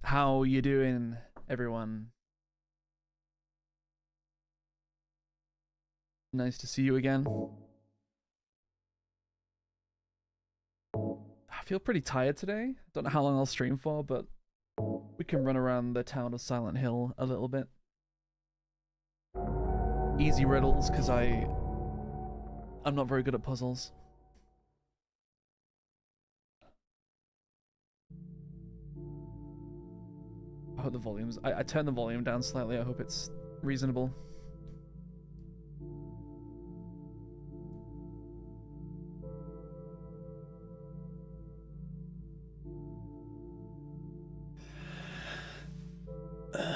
How you doing, everyone? Nice to see you again. I feel pretty tired today. Don't know how long I'll stream for, but we can run around the town of Silent Hill a little bit. Easy riddles, because I'm not very good at puzzles. I hope the volume's... I turned the volume down slightly. I hope it's reasonable. I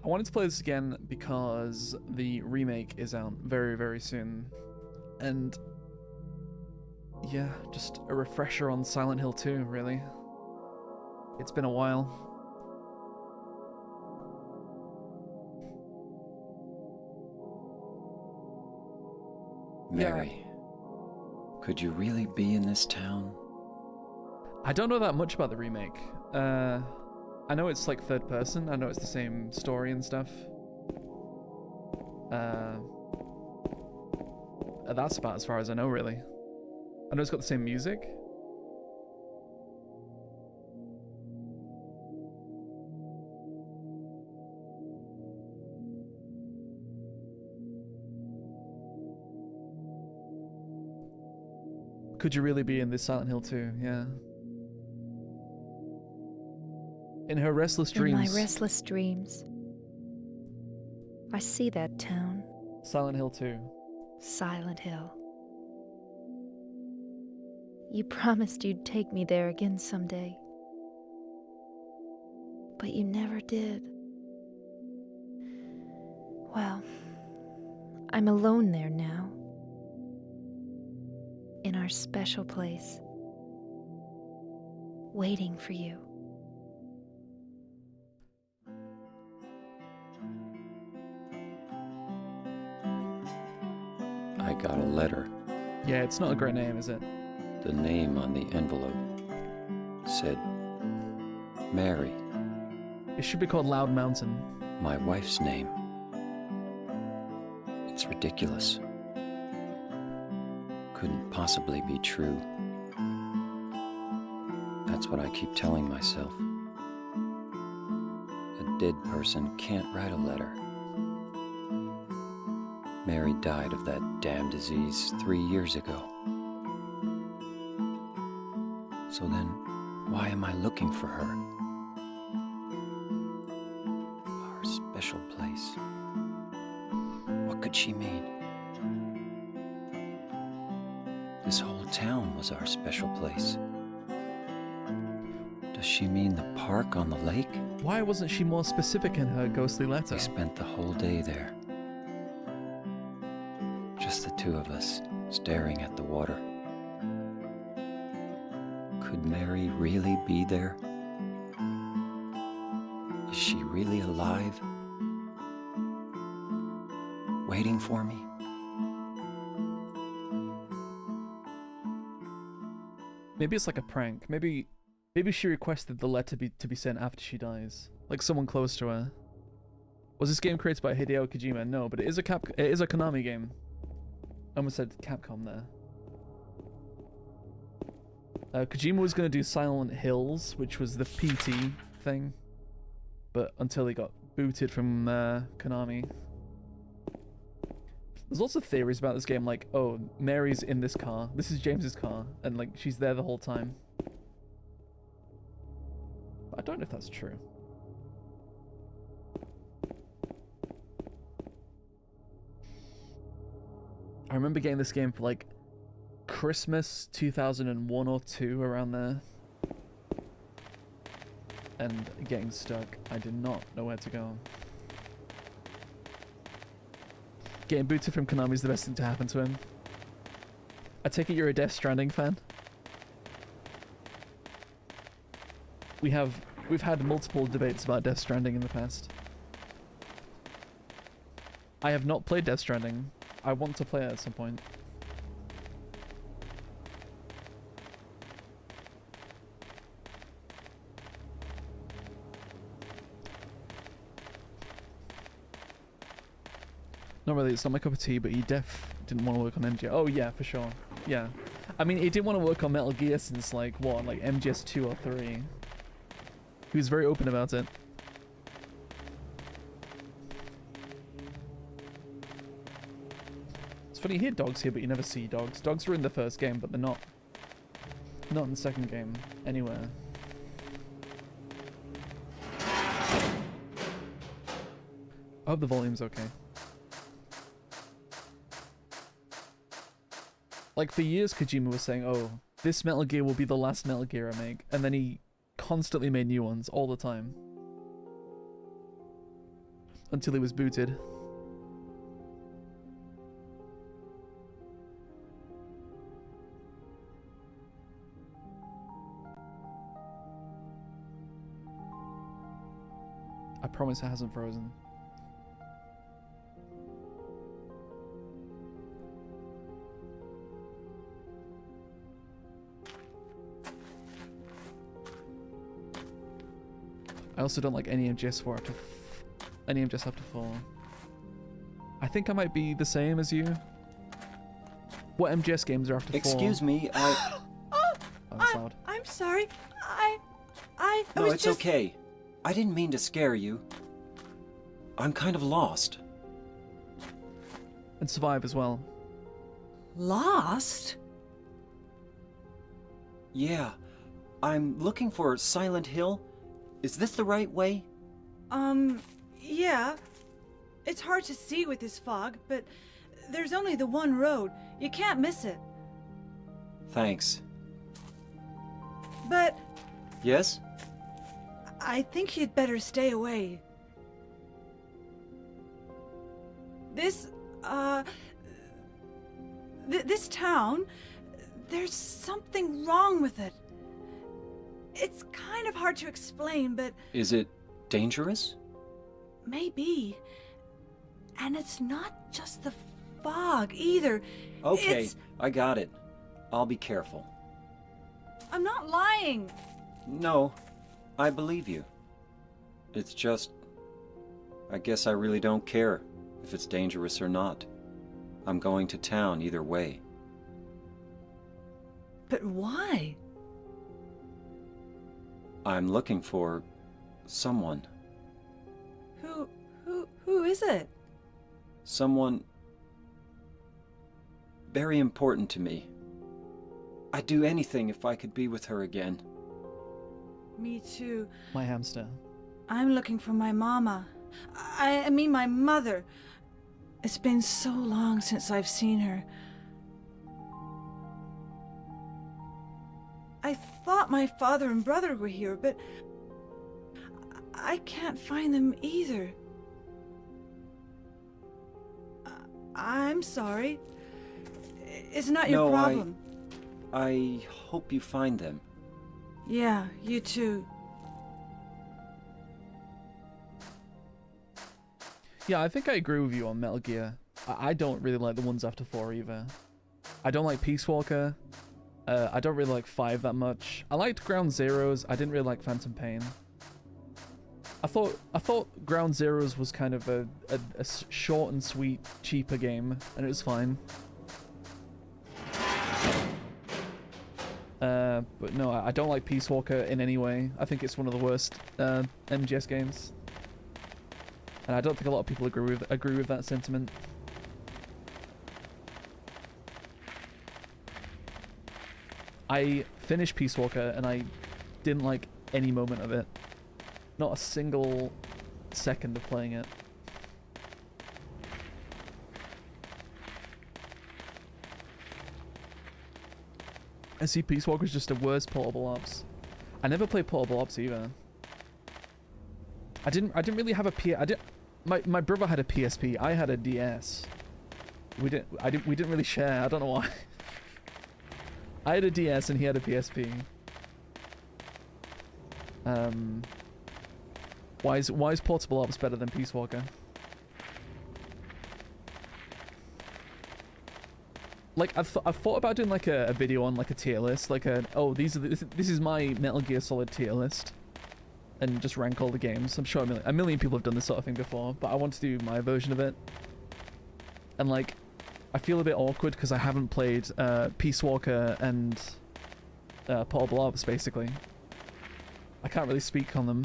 wanted to play this again because the remake is out very, very soon. And yeah, just a refresher on Silent Hill 2, really. It's been a while. Mary, could you really be in this town? I don't know that much about the remake. I know it's like third person. I know it's the same story and stuff. That's about as far as I know, really. I know it's got the same music. Could you really be in this Silent Hill 2? Yeah. In her restless dreams. In my restless dreams, I see that town. Silent Hill 2. Silent Hill. You promised you'd take me there again someday. But you never did. Well, I'm alone there now. In our special place. Waiting for you. I got a letter. Yeah, it's not a great name, is it? The name on the envelope said, Mary. It should be called Loud Mountain. My wife's name. It's ridiculous. Couldn't possibly be true. That's what I keep telling myself. A dead person can't write a letter. Mary died of that damn disease 3 years ago. So then, why am I looking for her? Our special place. What could she mean? This whole town was our special place. Does she mean the park on the lake? Why wasn't she more specific in her ghostly letter? We spent the whole day there. Just the two of us, staring at the water. Could Mary really be there? Is she really alive? Waiting for me? Maybe it's like a prank. Maybe she requested the letter to be sent after she dies. Like someone close to her. Was this game created by Hideo Kojima? No, but it is a Konami game. I almost said Capcom there. Kojima was going to do Silent Hills, which was the PT thing. But until he got booted from Konami. There's lots of theories about this game, like, oh, Mary's in this car. This is James's car. And, like, she's there the whole time. But I don't know if that's true. I remember getting this game for like Christmas 2001 or 2, around there. And getting stuck. I did not know where to go. Getting booted from Konami is the best thing to happen to him. I take it you're a Death Stranding fan? We've had multiple debates about Death Stranding in the past. I have not played Death Stranding. I want to play it at some point. Not really, it's not my cup of tea, but he didn't want to work on MGS. Oh yeah, for sure. Yeah. I mean, he didn't want to work on Metal Gear since like, what, like MGS 2 or 3. He was very open about it. It's funny, you hear dogs here, but you never see dogs. Dogs were in the first game, but they're not in the second game anywhere. I hope the volume's okay. Like, for years, Kojima was saying, oh, this Metal Gear will be the last Metal Gear I make. And then he constantly made new ones, all the time. Until he was booted. I promise it hasn't frozen. I also don't like any MGS4 any MGS after 4. I think I might be the same as you. What MGS games are after 4? Excuse me, Oh, that's loud. I'm sorry. No, it's okay. I didn't mean to scare you. I'm kind of lost. And Survive as well. Lost? Yeah, I'm looking for Silent Hill. Is this the right way? Yeah. It's hard to see with this fog, but there's only the one road. You can't miss it. Thanks. But Yes? I think you'd better stay away. This town, there's something wrong with it. It's kind of hard to explain, but Is it dangerous? maybe. And it's not just the fog either. Okay, It's... I got it. I'll be careful. I'm not lying. No, I believe you. It's just... I guess I really don't care if it's dangerous or not. I'm going to town either way. But why? I'm looking for... someone. Who is it? Someone... very important to me. I'd do anything if I could be with her again. Me too. My hamster. I'm looking for my mama. I mean my mother. It's been so long since I've seen her. I thought my father and brother were here, but I can't find them either. I'm sorry. It's not your problem. I hope you find them. Yeah, you too. Yeah, I think I agree with you on Metal Gear. I don't really like the ones after 4 either. I don't like Peace Walker. I don't really like 5 that much. I liked Ground Zeroes. I didn't really like Phantom Pain. I thought Ground Zeroes was kind of a short and sweet, cheaper game, and it was fine. But no, I don't like Peace Walker in any way. I think it's one of the worst MGS games. And I don't think a lot of people agree with that sentiment. I finished Peace Walker and I didn't like any moment of it. Not a single second of playing it. I see Peace Walker is just a worse portable ops. I never played portable ops either. I didn't really have a my brother had a PSP. I had a DS. We didn't really share. I don't know why. I had a DS and he had a PSP. Why is portable ops better than Peace Walker? Like I've thought about doing like a video on like a tier list, like this is my Metal Gear Solid tier list, and just rank all the games. I'm sure a million people have done this sort of thing before, but I want to do my version of it. And like, I feel a bit awkward because I haven't played Peace Walker and Portable Ops, basically. I can't really speak on them.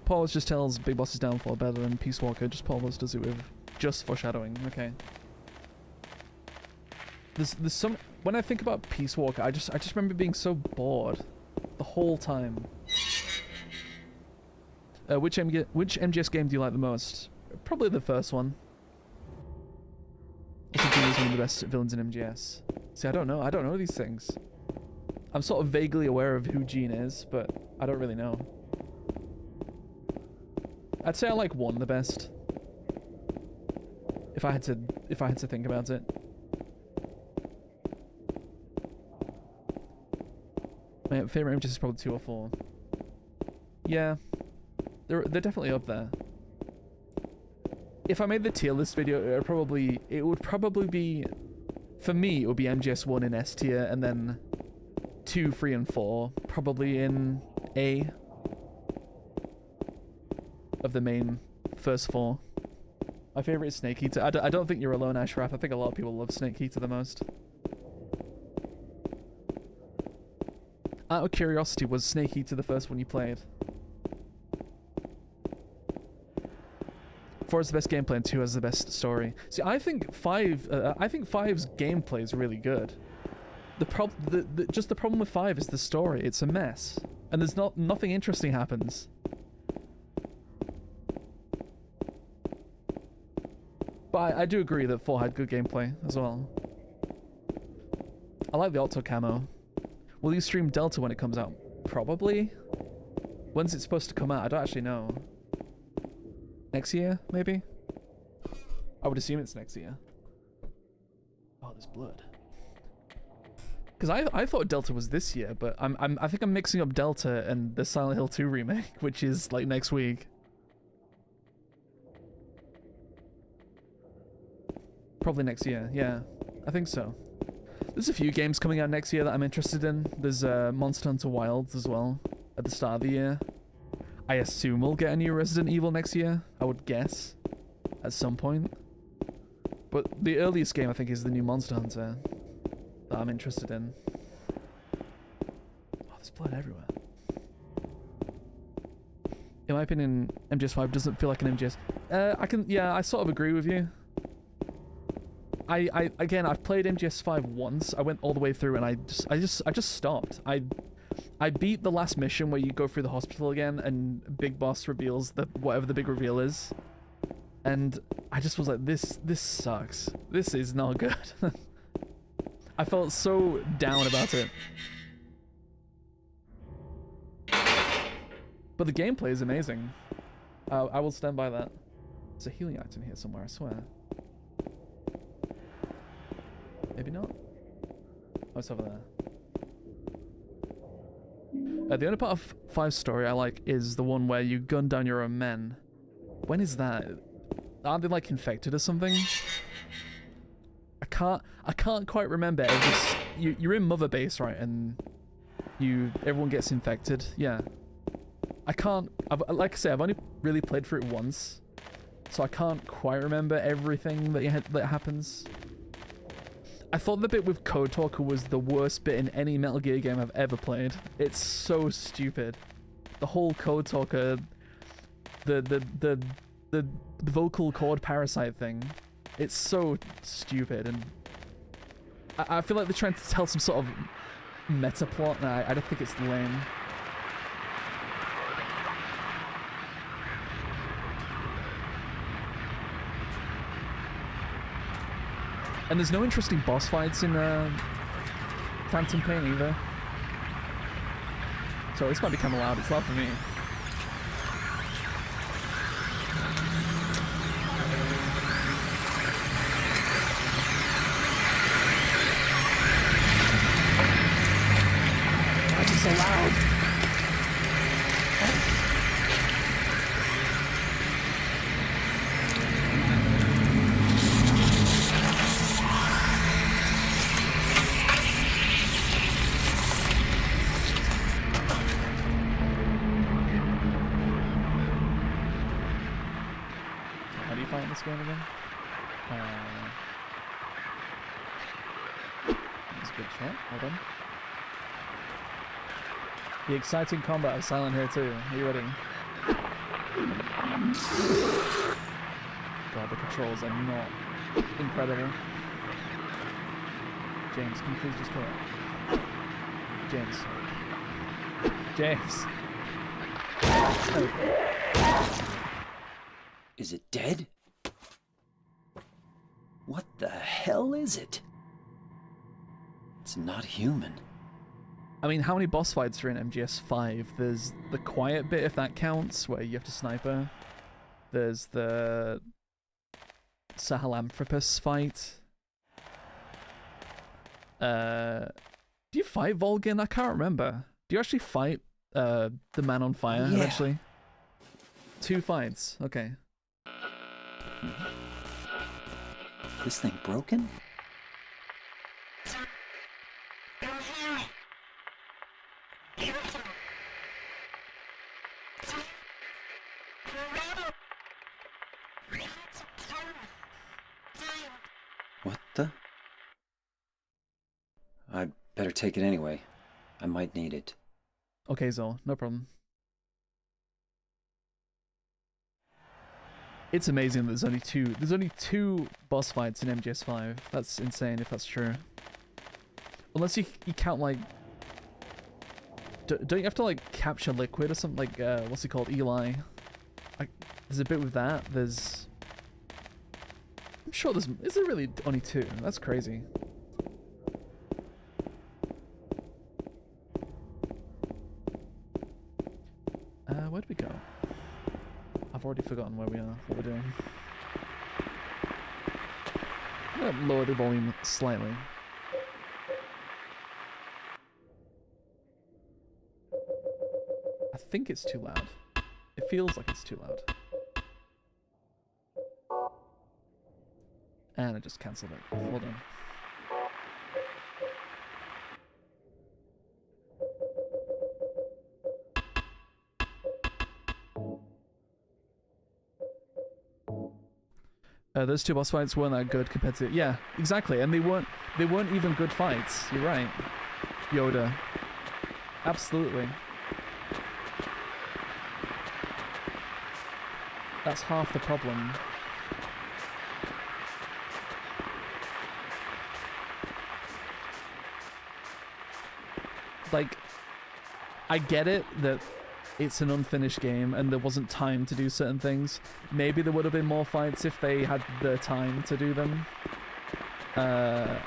Portable just tells Big Boss's downfall better than Peace Walker, just Portable does it with just foreshadowing. Okay. There's some... When I think about Peace Walker, I just remember being so bored the whole time. Which MGS game do you like the most? Probably the first one. I think Gene is one of the best villains in MGS. See, I don't know these things. I'm sort of vaguely aware of who Gene is, but I don't really know. I'd say I like 1 the best. If I had to think about it. My favorite MGS is probably 2 or 4. Yeah. They're definitely up there. If I made the tier list video, it would probably be, for me, it would be MGS 1 in S tier, and then 2, 3, and 4 probably in A of the main first 4. My favorite is Snake Eater. I don't think you're alone, Ashraf. I think a lot of people love Snake Eater the most. Out of curiosity, was Snake Eater the first one you played? 4 is the best gameplay and 2 has the best story. See, I think 5's gameplay is really good. The problem with 5 is the story. It's a mess, and there's nothing interesting happens. But I do agree that 4 had good gameplay as well. I like the auto camo. Will you stream Delta when it comes out? Probably. When's it supposed to come out? I don't actually know. Next year, maybe? I would assume it's next year. Oh, there's blood. Because I thought Delta was this year, but I think I'm mixing up Delta and the Silent Hill 2 remake, which is like next week. Probably next year, yeah. I think so. There's a few games coming out next year that I'm interested in. There's Monster Hunter Wilds as well, at the start of the year. I assume we'll get a new Resident Evil next year, I would guess, at some point. But the earliest game, I think, is the new Monster Hunter that I'm interested in. Oh, there's blood everywhere. In my opinion, MGS5 doesn't feel like an MGS. I sort of agree with you. Again, I've played MGS5 once. I went all the way through and I just stopped. I beat the last mission where you go through the hospital again and Big Boss reveals whatever the big reveal is. And I just was like, this sucks. This is not good. I felt so down about it. But the gameplay is amazing. I will stand by that. There's a healing item here somewhere, I swear. Maybe not? Oh, it's over there. The only part of 5's story I like is the one where you gun down your own men. When is that? Aren't they like infected or something? I can't quite remember. You're in Mother Base, right? And everyone gets infected. Yeah. Like I say, I've only really played through it once, so I can't quite remember everything that happens. I thought the bit with Code Talker was the worst bit in any Metal Gear game I've ever played. It's so stupid. The whole Code Talker, the vocal cord parasite thing. It's so stupid, and I feel like they're trying to tell some sort of meta plot, and I don't think it's lame. And there's no interesting boss fights in Phantom Pain either. So this might be kind of loud. It's loud for me. Why is it so loud? Game again? That's a good shot. Well done. The exciting combat of Silent Hill 2. Are you ready? God, the controls are not incredible. James, can you please just kill it? James. James. Is it dead? What the hell is it? It's not human. I mean, how many boss fights are in MGS5? There's the quiet bit, if that counts, where you have to sniper. There's the Sahelanthropus fight. Do you fight Volgin? I can't remember. Do you actually fight the man on fire eventually? 2 fights. Okay. This thing broken? What the? I'd better take it anyway. I might need it. Okay, Zol, no problem. It's amazing that there's only two boss fights in MGS5. That's insane if that's true. Unless you count like... Don't you have to like capture liquid or something? Like, what's it called? Eli. There's a bit with that. There's... I'm sure there's... Is there really only 2? That's crazy. Where'd we go? I've already forgotten where we are, what we're doing. I'm gonna lower the volume slightly. I think it's too loud. It feels like it's too loud. And I just cancelled it. Well done. Those 2 boss fights weren't that good compared to... Yeah, exactly, and they weren't even good fights. You're right, Yoda. Absolutely. That's half the problem. Like, I get it that it's an unfinished game and there wasn't time to do certain things. Maybe there would have been more fights if they had the time to do them. But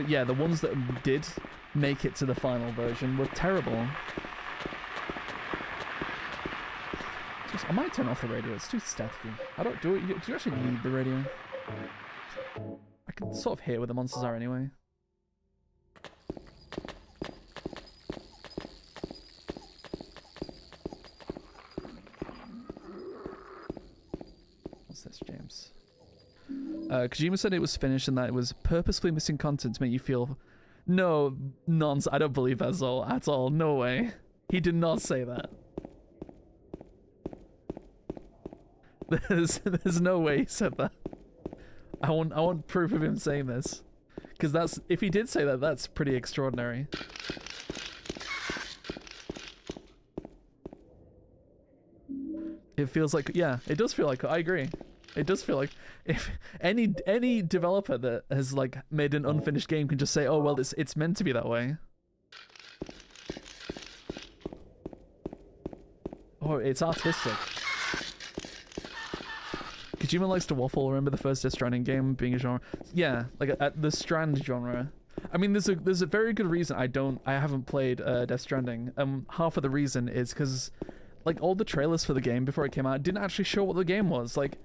yeah, the ones that did make it to the final version were terrible. I might turn off the radio, it's too staticky. Do you actually need the radio? I can sort of hear where the monsters are anyway. What's this, James? Kojima said it was finished and that it was purposefully missing content to make you feel... No, nonsense. I don't believe that at all. No way. He did not say that. There's no way he said that. I want proof of him saying this, because that's, if he did say that, that's pretty extraordinary. It feels like, yeah, it does feel like, I agree. It does feel like if any developer that has like made an unfinished game can just say, oh well, it's meant to be that way. Oh, it's artistic. Kojima likes to waffle. Remember the first Death Stranding game being a genre? Yeah, like the Strand genre. I mean, there's a very good reason I haven't played Death Stranding. Half of the reason is because like all the trailers for the game before it came out didn't actually show what the game was. Like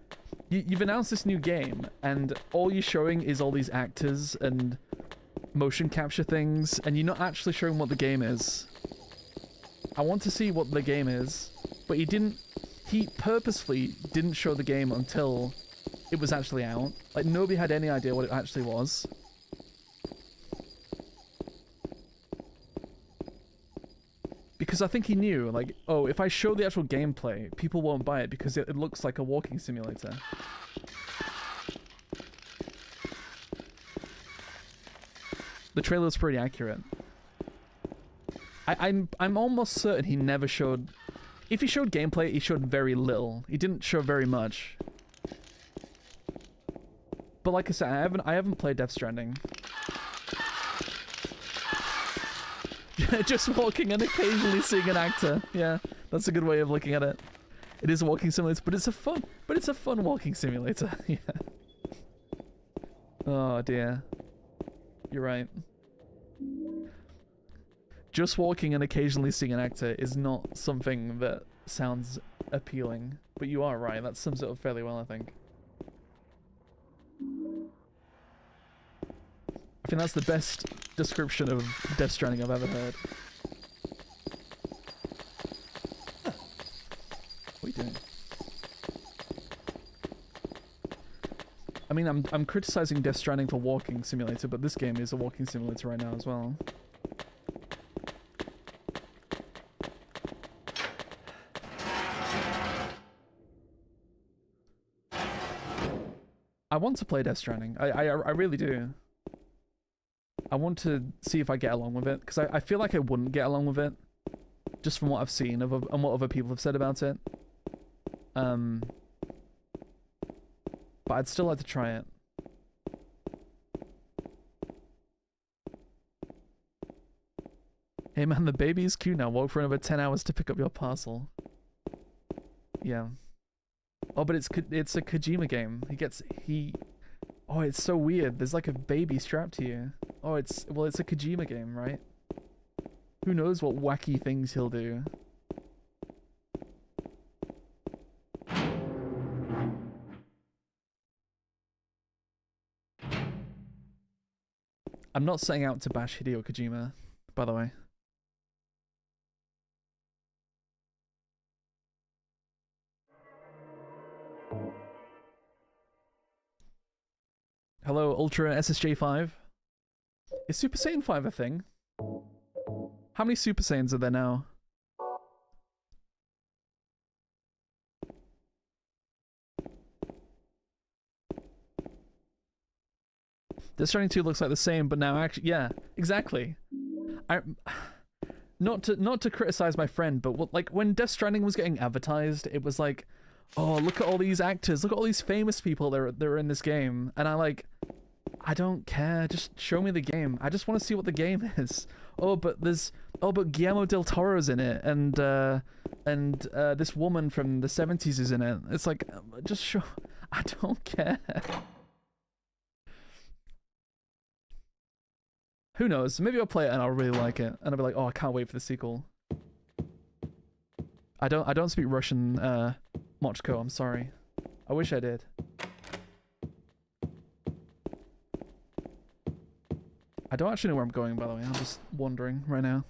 you've announced this new game and all you're showing is all these actors and motion capture things, and you're not actually showing what the game is. I want to see what the game is, but he purposefully didn't show the game until it was actually out. Like, nobody had any idea what it actually was. Because I think he knew, like, oh, if I show the actual gameplay, people won't buy it because it looks like a walking simulator. The trailer was pretty accurate. I'm almost certain he never showed. If he showed gameplay, he showed very little. He didn't show very much. But like I said, I haven't played Death Stranding. Just walking and occasionally seeing an actor. Yeah, that's a good way of looking at it. It is a walking simulator, but it's a fun walking simulator. Yeah. Oh dear. You're right. Just walking and occasionally seeing an actor is not something that sounds appealing. But you are right, that sums it up fairly well, I think. I think that's the best description of Death Stranding I've ever heard. What are you doing? I mean, I'm criticizing Death Stranding for walking simulator, but this game is a walking simulator right now as well. I want to play Death Stranding. I really do. I want to see if I get along with it, because I feel like I wouldn't get along with it, just from what I've seen of and what other people have said about it. But I'd still like to try it. Hey man, the baby is cute now. Walk for another 10 hours to pick up your parcel. Yeah. Oh, but it's a Kojima game. Oh, it's so weird. There's like a baby strapped to you. Oh, it's a Kojima game, right? Who knows what wacky things he'll do. I'm not setting out to bash Hideo Kojima, by the way. Hello, Ultra SSJ5. Is Super Saiyan 5 a thing? How many Super Saiyans are there now? Death Stranding 2 looks like the same, but now actually, yeah, exactly. Not to criticize my friend, but like when Death Stranding was getting advertised, it was like, oh, look at all these actors, look at all these famous people that are in this game, and I don't care, just show me the game. I just want to see what the game is. Oh, but Guillermo del Toro's in it, and this woman from the 70s is in it. It's like, just show. I don't care. Who knows? Maybe I'll play it and I'll really like it, and I'll be like, oh, I can't wait for the sequel. I don't speak Russian, Mochko, I'm sorry. I wish I did. I don't actually know where I'm going, by the way. I'm just wandering right now.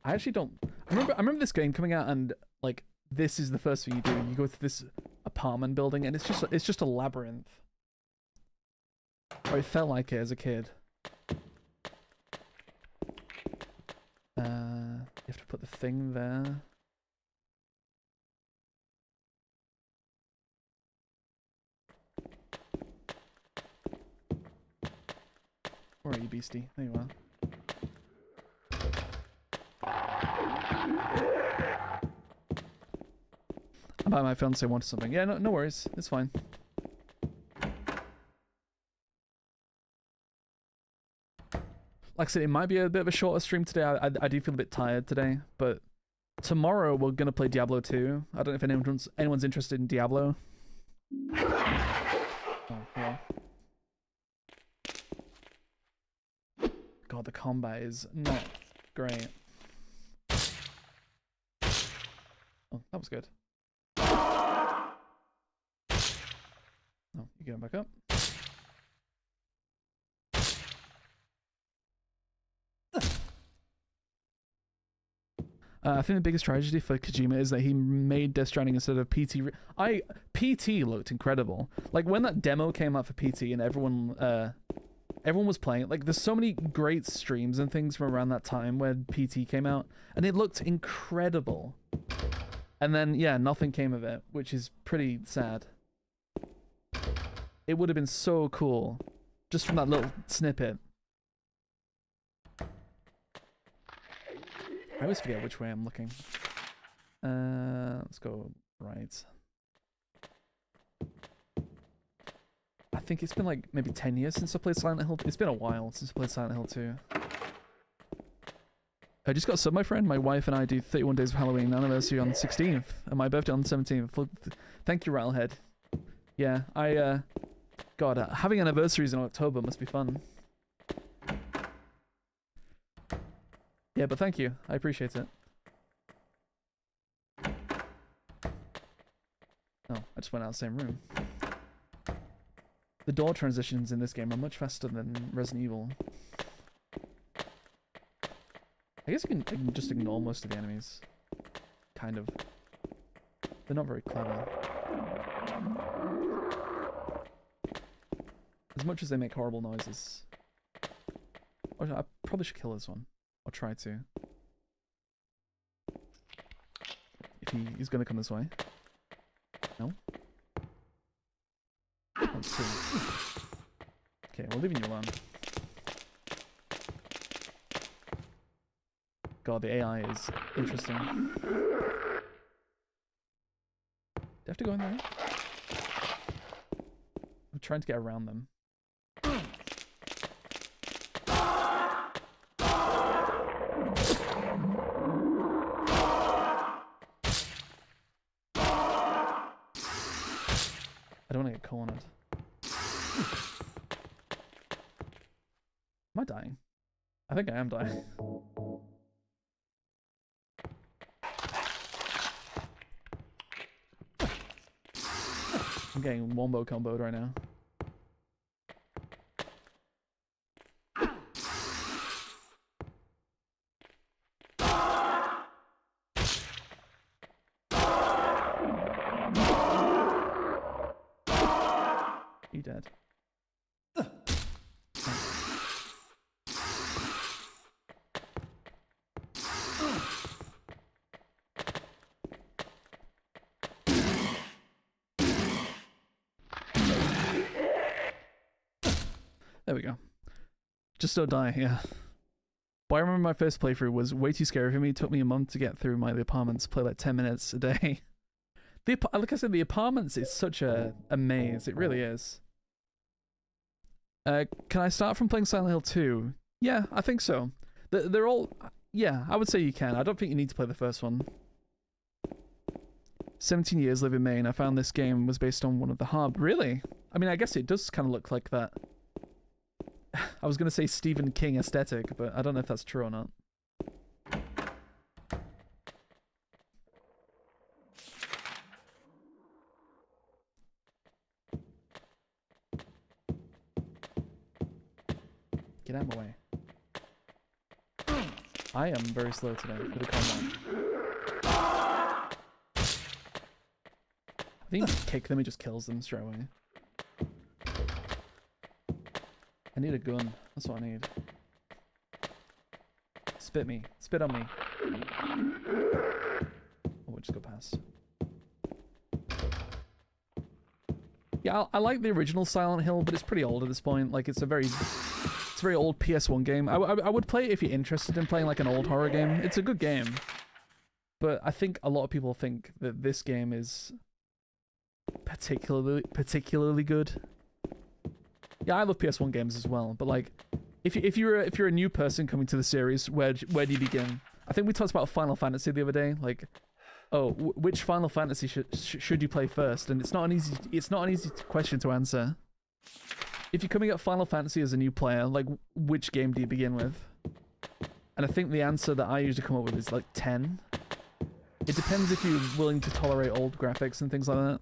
I actually don't... I remember this game coming out and, like, this is the first thing you do. You go to this apartment building and it's just a labyrinth. Or it felt like it as a kid. You have to put the thing there. Where are you, beastie? There you are. I bet my fiance wanted something. Yeah, no worries. It's fine. Like I said, it might be a bit of a shorter stream today. I do feel a bit tired today, but tomorrow we're gonna play Diablo 2. I don't know if anyone's interested in Diablo. Oh, yeah. God, the combat is not great. Oh, that was good. Oh, you going back up? I think the biggest tragedy for Kojima is that he made Death Stranding instead of PT. PT looked incredible. Like when that demo came out for PT and everyone was playing it. Like there's so many great streams and things from around that time when PT came out, and it looked incredible. And then, yeah, nothing came of it, which is pretty sad. It would have been so cool, just from that little snippet. I always forget which way I'm looking. Let's go right. I think it's been like maybe 10 years since I played Silent Hill. It's been a while since I played Silent Hill 2. I just got a sub, my friend. My wife and I do 31 days of Halloween anniversary on the 16th, and my birthday on the 17th. Thank you, Rattlehead. Yeah, God, having anniversaries in October must be fun. Yeah, but thank you. I appreciate it. Oh, I just went out of the same room. The door transitions in this game are much faster than Resident Evil. I guess you can just ignore most of the enemies. Kind of. They're not very clever. As much as they make horrible noises. Oh, I probably should kill this one. Or try to. If he's gonna come this way. No? That's two. Okay, we're leaving you alone. God, the AI is interesting. Do I have to go in there? I'm trying to get around them. I don't want to get cornered. Am I dying? I think I am dying. I'm getting wombo comboed right now. You dead? There we go. Just don't die, yeah. But I remember my first playthrough was way too scary for me. It took me a month to get through the apartments, play like 10 minutes a day. Like I said, the apartments is such a maze. It really is. Can I start from playing Silent Hill 2? Yeah, I think so. They're all... Yeah, I would say you can. I don't think you need to play the first one. 17 years, live in Maine. I found this game was based on one of the hard... Really? I mean, I guess it does kind of look like that. I was going to say Stephen King aesthetic, but I don't know if that's true or not. Get out of my way. I am very slow today for the combat. I think you kick them, it just kills them straight away. I need a gun. That's what I need. Spit me. Spit on me. Oh, we'll just go past. Yeah, I like the original Silent Hill, but it's pretty old at this point. Like, it's a very old PS1 game. I would play it if you're interested in playing like an old horror game. It's a good game. But I think a lot of people think that this game is particularly good. Yeah, I love PS1 games as well, but like, if you're a new person coming to the series, where do you begin? I think we talked about Final Fantasy the other day. Like, oh, which Final Fantasy should you play first? And it's not an easy question to answer. If you're coming at Final Fantasy as a new player, like, which game do you begin with? And I think the answer that I usually come up with is like 10. It depends if you're willing to tolerate old graphics and things like that.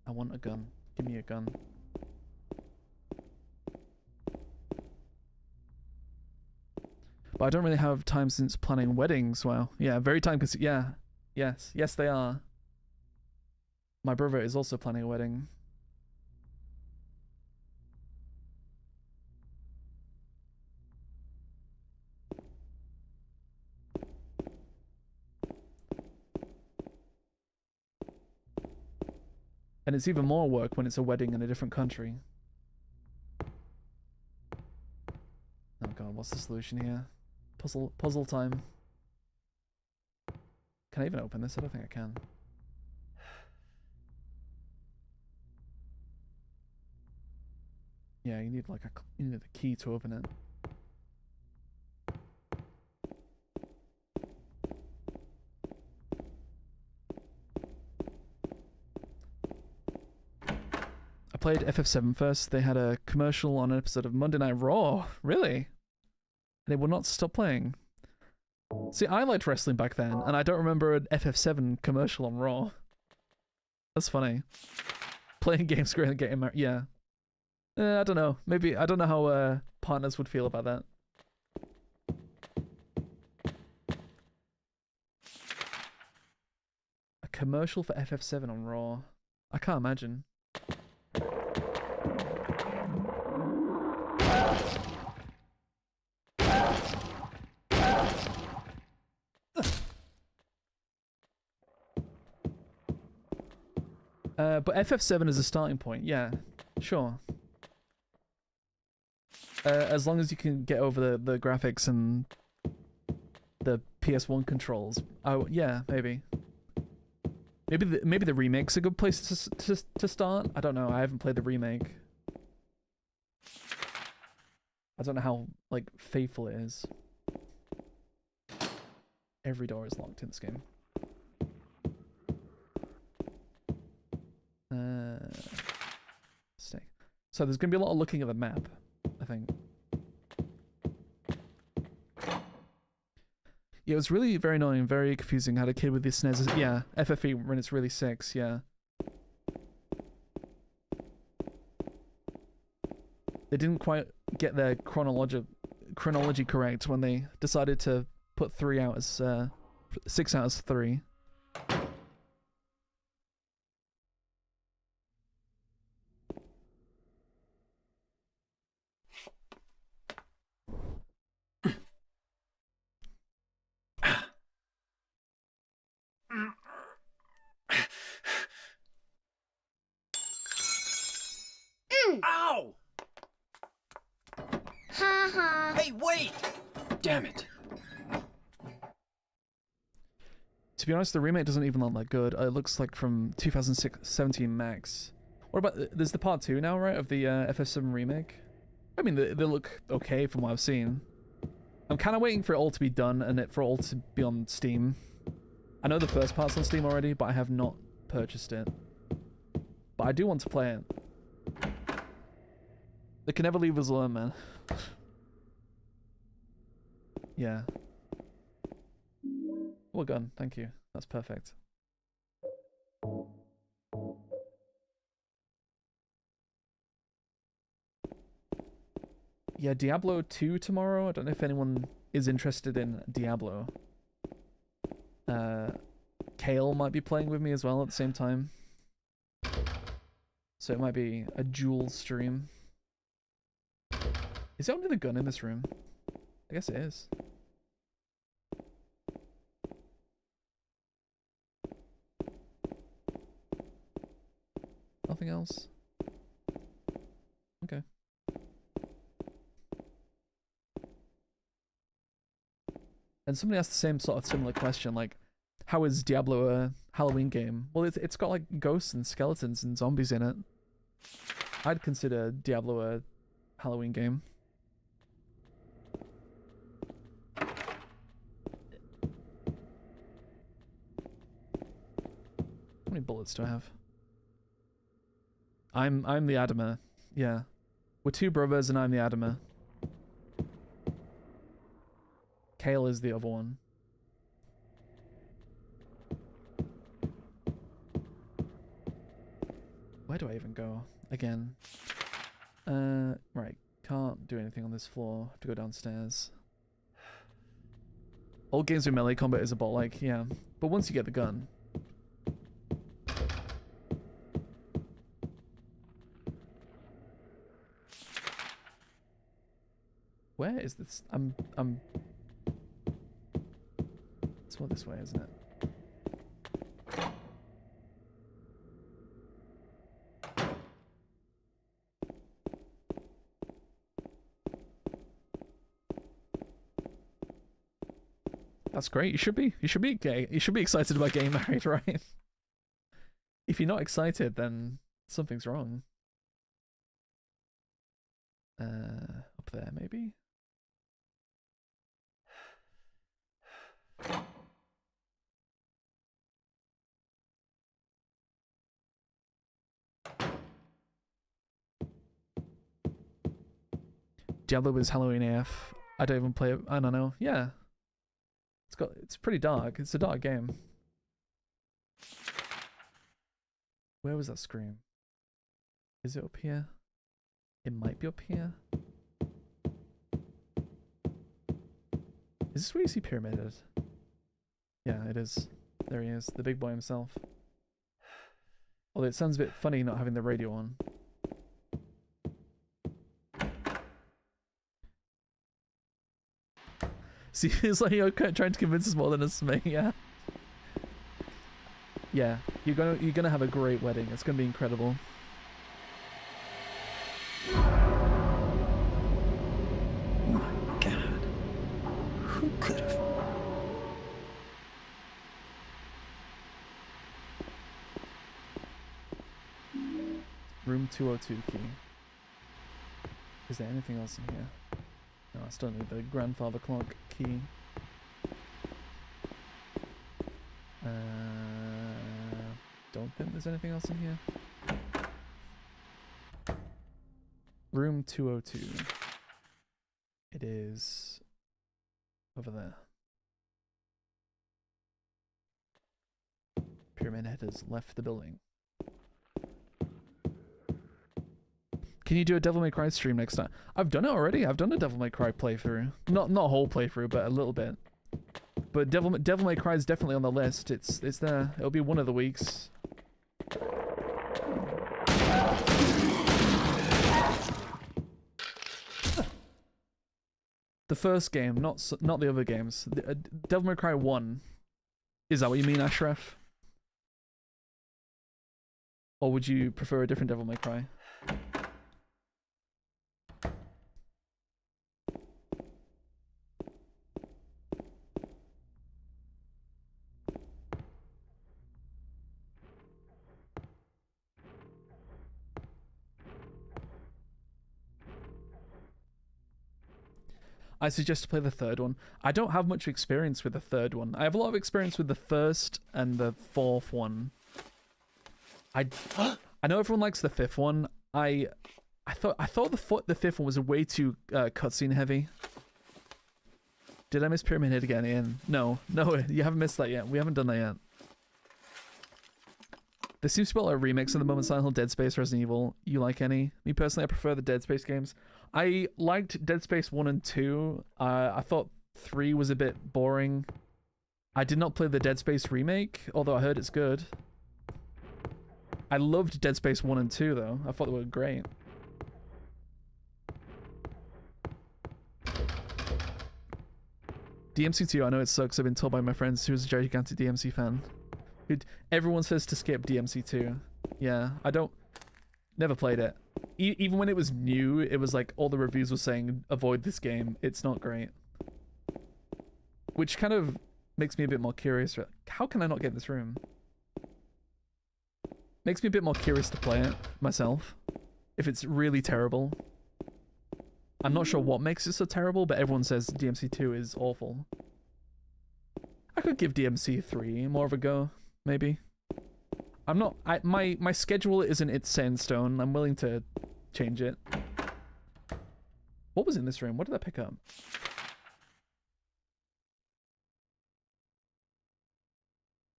I want a gun. Give me a gun. But I don't really have time since planning weddings. Wow. Yeah, very time consuming. Yeah. Yes, they are. My brother is also planning a wedding. And it's even more work when it's a wedding in a different country. Oh god, what's the solution here? Puzzle time. Can I even open this? I don't think I can. Yeah, you need like you need the key to open it. I played FF7 first. They had a commercial on an episode of Monday Night Raw. Really? And they would not stop playing. See, I liked wrestling back then, and I don't remember an FF7 commercial on Raw. That's funny. Playing games great and getting married. Yeah. I don't know. Maybe, I don't know how partners would feel about that. A commercial for FF7 on Raw. I can't imagine. But FF7 is a starting point, yeah, sure. As long as you can get over the graphics and the PS1 controls. Oh, yeah, maybe. Maybe the remake's a good place to start. I don't know. I haven't played the remake. I don't know how like faithful it is. Every door is locked in this game. Stay. So there's gonna be a lot of looking at the map, I think. Yeah, it was really very annoying, very confusing. I had a kid with this SNES. Yeah, FFE when it's really 6, yeah. They didn't quite get their chronology correct when they decided to put 3 out as 6 out as 3. Ow! Hey, wait! Damn it. To be honest, the remake doesn't even look that good. It looks like from 2017 max. What about, there's the part 2 now, right, of the FF7 remake? I mean, they look okay from what I've seen. I'm kind of waiting for it all to be done and for it all to be on Steam. I know the first part's on Steam already, but I have not purchased it. But I do want to play it. They can never leave us alone, man. Yeah. Well done, thank you. That's perfect. Yeah, Diablo 2 tomorrow. I don't know if anyone is interested in Diablo. Kale might be playing with me as well at the same time. So it might be a dual stream. Is there only the gun in this room? I guess it is. Nothing else? Okay. And somebody asked the same sort of similar question, like, how is Diablo a Halloween game? Well, it's got like ghosts and skeletons and zombies in it. I'd consider Diablo a Halloween game. How many bullets do I have? I'm the Adama. Yeah. We're 2 brothers and I'm the Adama. Kale is the other one. Where do I even go? Again. Right. Can't do anything on this floor. Have to go downstairs. All games with melee combat is a bot like, yeah. But once you get the gun. Where is this? It's more this way, isn't it? That's great. You should be. You should be gay. You should be excited about getting married, right? If you're not excited, then something's wrong. Up there, maybe? Diablo was Halloween AF. I don't even play it. I don't know. Yeah. It's pretty dark. It's a dark game. Where was that scream? Is it up here? It might be up here. Is this where you see Pyramid Head? Yeah, it is. There he is, the big boy himself. Although it sounds a bit funny not having the radio on. See, it's like you're trying to convince us more than us me, yeah. Yeah, you're gonna have a great wedding. It's gonna be incredible. Oh my God. Who could have? Room 202 key. Is there anything else in here? No, I still need the grandfather clock key. Don't think there's anything else in here. Room 202. It is over there. Pyramid Head has left the building. Can you do a Devil May Cry stream next time? I've done it already. I've done a Devil May Cry playthrough. Not a whole playthrough, but a little bit. But Devil May Cry is definitely on the list. It's there. It'll be one of the weeks. The first game, not the other games. Devil May Cry 1. Is that what you mean, Ashraf? Or would you prefer a different Devil May Cry? I suggest to play the third one. I don't have much experience with the third one. I have a lot of experience with the first and the fourth one. I know everyone likes the fifth one. I thought the fifth one was way too cutscene heavy. Did I miss Pyramid Head again, Ian? No, you haven't missed that yet. We haven't done that yet. There seems to be a lot of remakes at the moment. Silent Hill, Dead Space, Resident Evil. You like any? Me personally, I prefer the Dead Space games. I liked Dead Space 1 and 2. I thought 3 was a bit boring. I did not play the Dead Space remake, although I heard it's good. I loved Dead Space 1 and 2, though. I thought they were great. DMC 2, I know it sucks. I've been told by my friends who's a gigantic DMC fan. Everyone says to skip DMC 2. Yeah, I don't... Never played it. Even when it was new, it was like all the reviews were saying, avoid this game. It's not great. Which kind of makes me a bit more curious. How can I not get in this room? Makes me a bit more curious to play it myself. If it's really terrible. I'm not sure what makes it so terrible, but everyone says DMC 2 is awful. I could give DMC 3 more of a go, maybe. I'm not... my schedule isn't set in stone. I'm willing to change it. What was in this room? What did I pick up?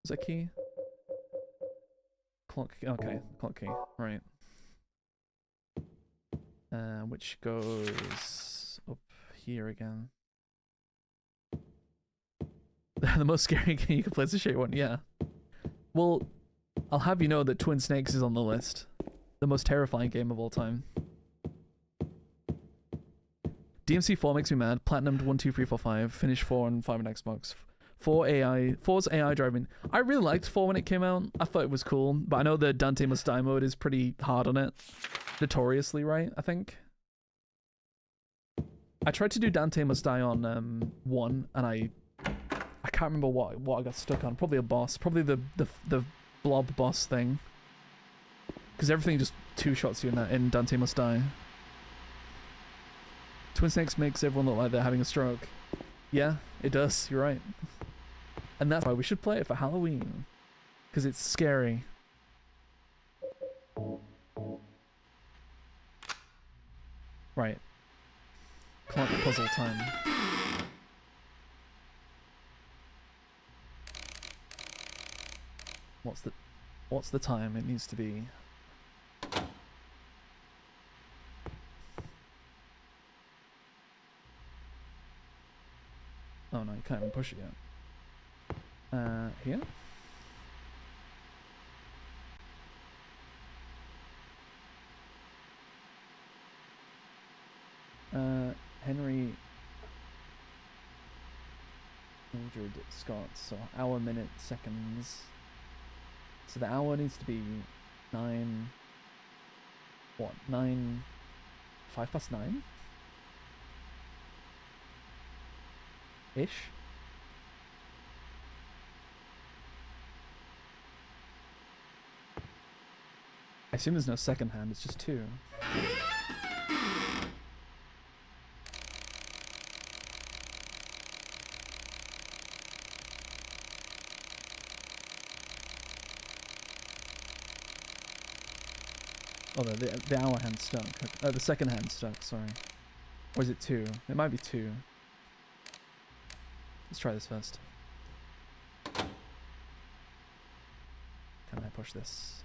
Was that key? Clock... Okay, clock key. Right. Which goes up here again. The most scary game you can play is the shade one, yeah. Well, I'll have you know that Twin Snakes is on the list. The most terrifying game of all time. DMC 4 makes me mad. Platinumed 1, 2, 3, 4, 5. Finished 4 and 5 on Xbox. 4's AI driving. I really liked 4 when it came out. I thought it was cool, but I know the Dante Must Die mode is pretty hard on it. Notoriously, right? I think. I tried to do Dante Must Die on 1, and I can't remember what I got stuck on. Probably a boss. Probably the blob boss thing. Because everything just two-shots you in Dante Must Die. Twin Snakes makes everyone look like they're having a stroke. Yeah, it does. You're right. And that's why we should play it for Halloween. Because it's scary. Right. Clock puzzle time. What's the time? It needs to be. Oh no, you can't even push it yet. Here? Henry Mildred Scott, so hour, minute, seconds. So the hour needs to be 9... What? 9... 5 past 9? Ish? I assume there's no second hand, it's just 2. Oh, the hour hand's stuck. The second hand's stuck, sorry. Or is it 2? It might be 2. Let's try this first. Can I push this?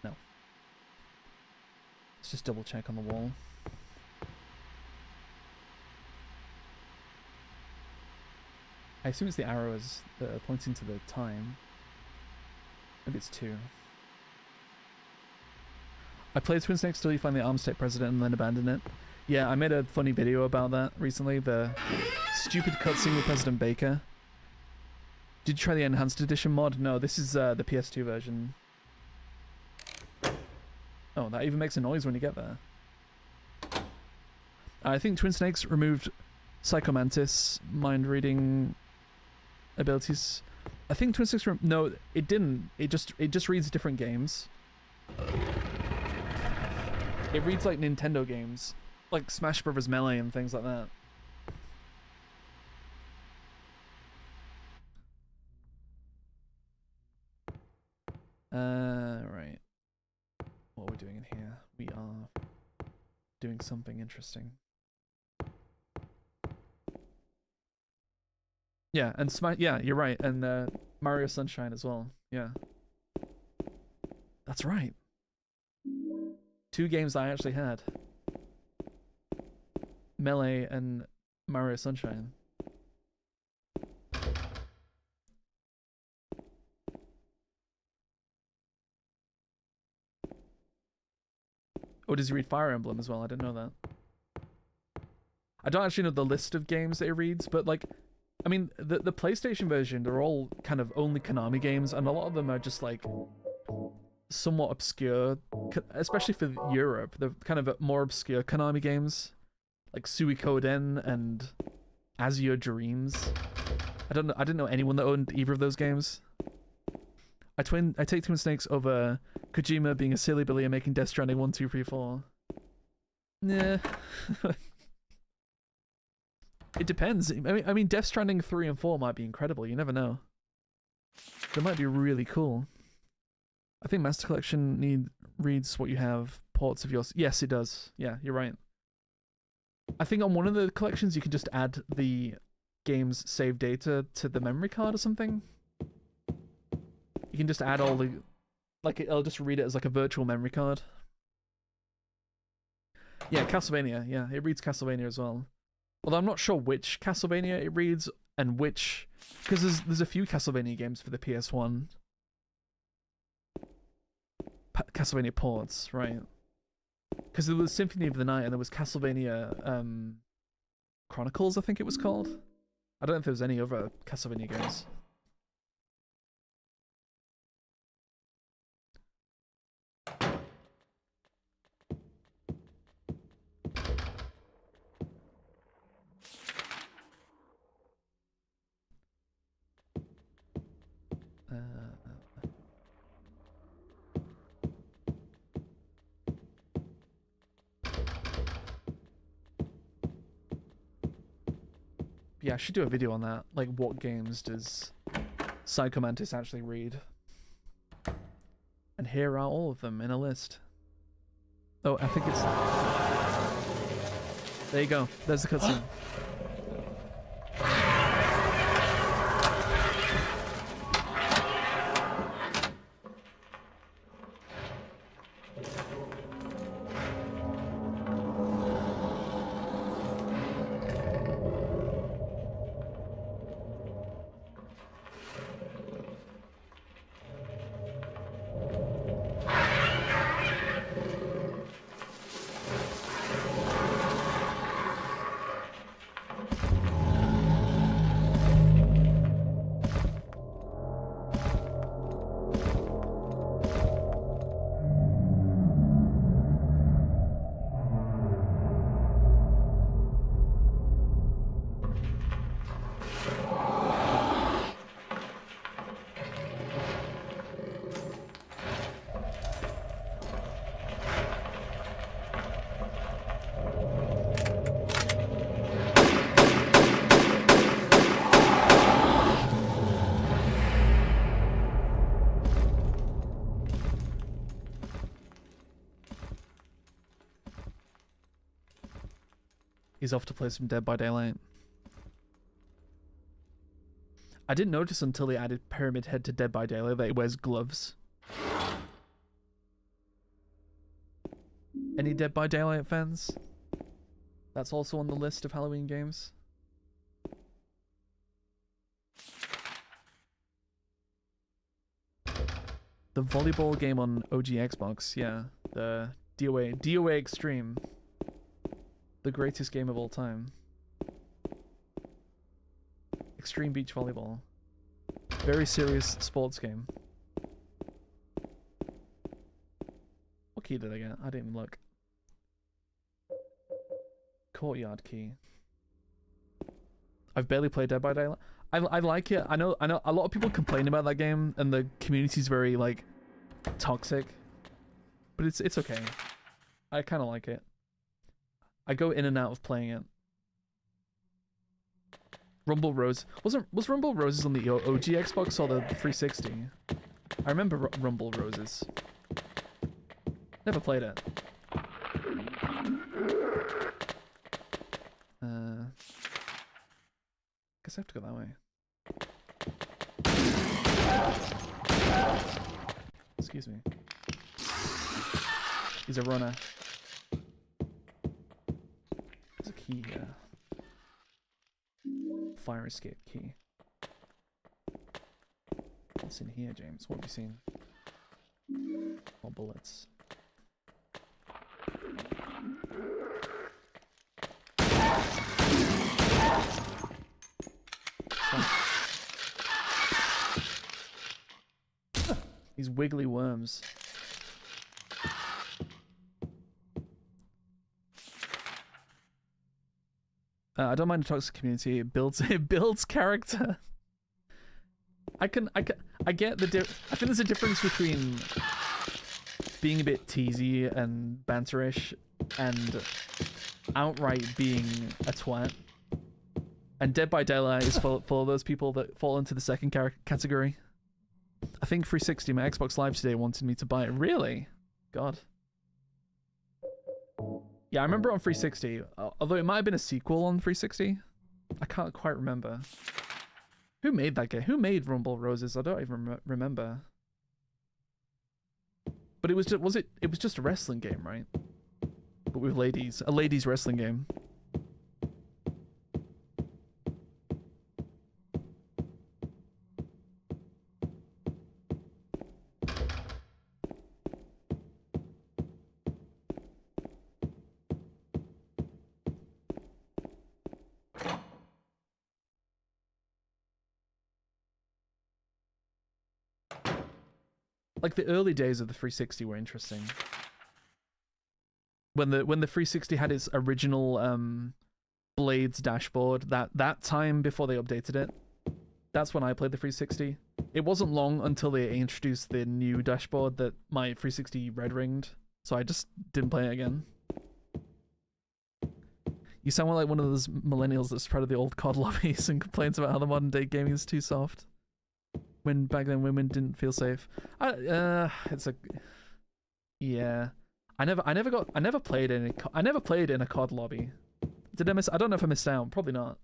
No. Let's just double check on the wall. I assume it's the arrows that are pointing to the time. Maybe it's 2. I played Twin Snakes till you find the Arm State President and then abandon it. Yeah, I made a funny video about that recently. The stupid cutscene with President Baker. Did you try the Enhanced Edition mod? No, this is the PS2 version. Oh, that even makes a noise when you get there. I think Twin Snakes removed Psychomantis mind-reading abilities. I think Twin Snakes... No, it didn't. It just reads different games. It reads like Nintendo games. Like Smash Bros. Melee and things like that. Right. What are we doing in here? We are doing something interesting. Yeah, and yeah, you're right, and Mario Sunshine as well. Yeah. That's right. 2 games I actually had. Melee and Mario Sunshine. Oh, does he read Fire Emblem as well? I didn't know that. I don't actually know the list of games that he reads, but like, I mean, the PlayStation version, they're all kind of only Konami games, and a lot of them are just like somewhat obscure, especially for Europe. They're kind of more obscure Konami games, like Suikoden and Azure Dreams. I didn't know anyone that owned either of those games. I take Twin Snakes over Kojima being a silly Billy and making Death Stranding 1, 2, 3, 4. Nah. It depends. I mean, Death Stranding 3 and 4 might be incredible. You never know. They might be really cool. I think Master Collection reads what you have. Ports of yours. Yes, it does. Yeah, you're right. I think on one of the collections you can just add the game's save data to the memory card or something. You can just add all the... Like, it'll just read it as like a virtual memory card. Yeah, Castlevania. Yeah, it reads Castlevania as well. Although I'm not sure which Castlevania it reads and which... Because there's a few Castlevania games for the PS1. Castlevania ports, right? Because there was Symphony of the Night and there was Castlevania Chronicles, I think it was called. I don't know if there was any other Castlevania games. Yeah, I should do a video on that. Like, what games does Psycho Mantis actually read? And here are all of them in a list. Oh, I think it's... There you go. There's the cutscene. He's off to play some Dead by Daylight. I didn't notice until they added Pyramid Head to Dead by Daylight that he wears gloves. Any Dead by Daylight fans? That's also on the list of Halloween games. The volleyball game on OG Xbox, yeah. The DOA Extreme. The greatest game of all time. Extreme Beach Volleyball. Very serious sports game. What key did I get? I didn't even look. Courtyard key. I've barely played Dead by Daylight. I like it. I know a lot of people complain about that game and the community's very like toxic. But it's okay. I kinda like it. I go in and out of playing it. Rumble Rose. Was Rumble Roses on the OG Xbox or the 360? I remember Rumble Roses. Never played it. Guess I have to go that way. Excuse me. He's a runner. There's a key here. Fire escape key. What's in here, James? What have you seen? More bullets. These wiggly worms. I don't mind the toxic community. It builds character. I get the I think there's a difference between being a bit teasy and banterish and outright being a twat. And Dead by Daylight is full of those people that fall into the second category. I think 360, my Xbox Live today wanted me to buy it. Really? God. Yeah, I remember on 360, although it might have been a sequel on 360. I can't quite remember. Who made that game? Who made Rumble Roses? I don't even remember. But it was just, it was just a wrestling game, right? But with ladies. A ladies wrestling game. Like the early days of the 360 were interesting. When the 360 had its original Blades dashboard, that time before they updated it, that's when I played the 360. It wasn't long until they introduced the new dashboard that my 360 red ringed, so I just didn't play it again. You sound like one of those millennials that spread of the old COD lobbies and complains about how the modern day gaming is too soft. When back then women didn't feel safe. Yeah. I never played in a COD lobby. Did I miss? I don't know if I missed out. Probably not.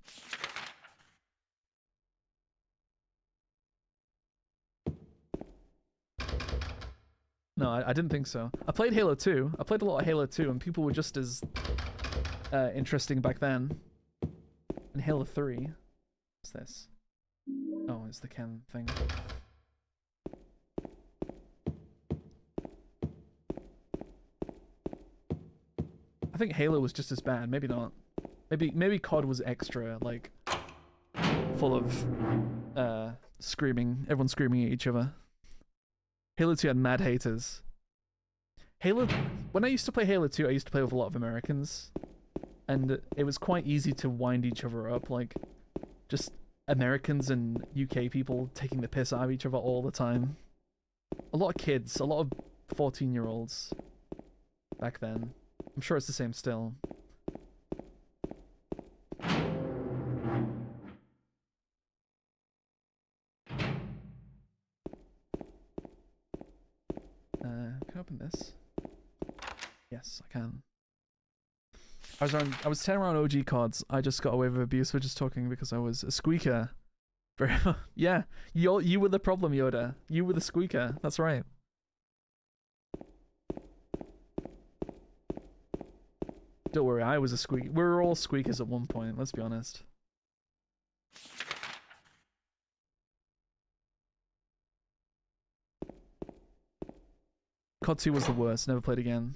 No, I didn't think so. I played Halo 2. I played a lot of Halo 2, and people were just as interesting back then. And Halo 3. What's this? Oh, it's the Ken thing. I think Halo was just as bad. Maybe not. Maybe COD was extra, like, full of screaming. Everyone screaming at each other. Halo 2 had mad haters. When I used to play Halo 2, I used to play with a lot of Americans. And it was quite easy to wind each other up, like, just Americans and UK people taking the piss out of each other all the time. A lot of kids, a lot of 14-year-olds back then. I'm sure it's the same still. Can I open this? Yes, I can. I was 10 around OG CODs. I just got away with abuse for just talking because I was a squeaker. Very yeah, you were the problem, Yoda. You were the squeaker. That's right. Don't worry, I was a squeak. We were all squeakers at one point, let's be honest. COD 2 was the worst, never played again.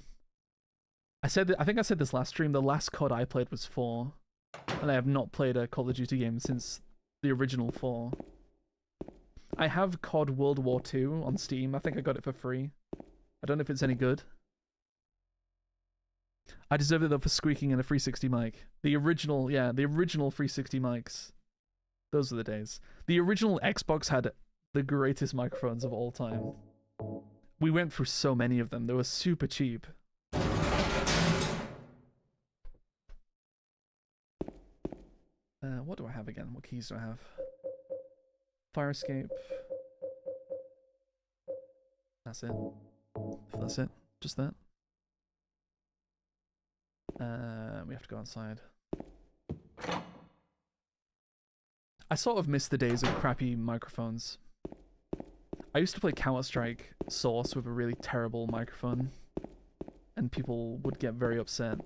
I think I said this last stream, the last COD I played was 4. And I have not played a Call of Duty game since the original 4. I have COD World War II on Steam. I think I got it for free. I don't know if it's any good. I deserve it though for squeaking in a 360 mic. The original 360 mics. Those are the days. The original Xbox had the greatest microphones of all time. We went through so many of them. They were super cheap. What do I have again? What keys do I have? Fire escape. That's it. That's it. Just that. We have to go outside. I sort of miss the days of crappy microphones. I used to play Counter-Strike Source with a really terrible microphone, and people would get very upset.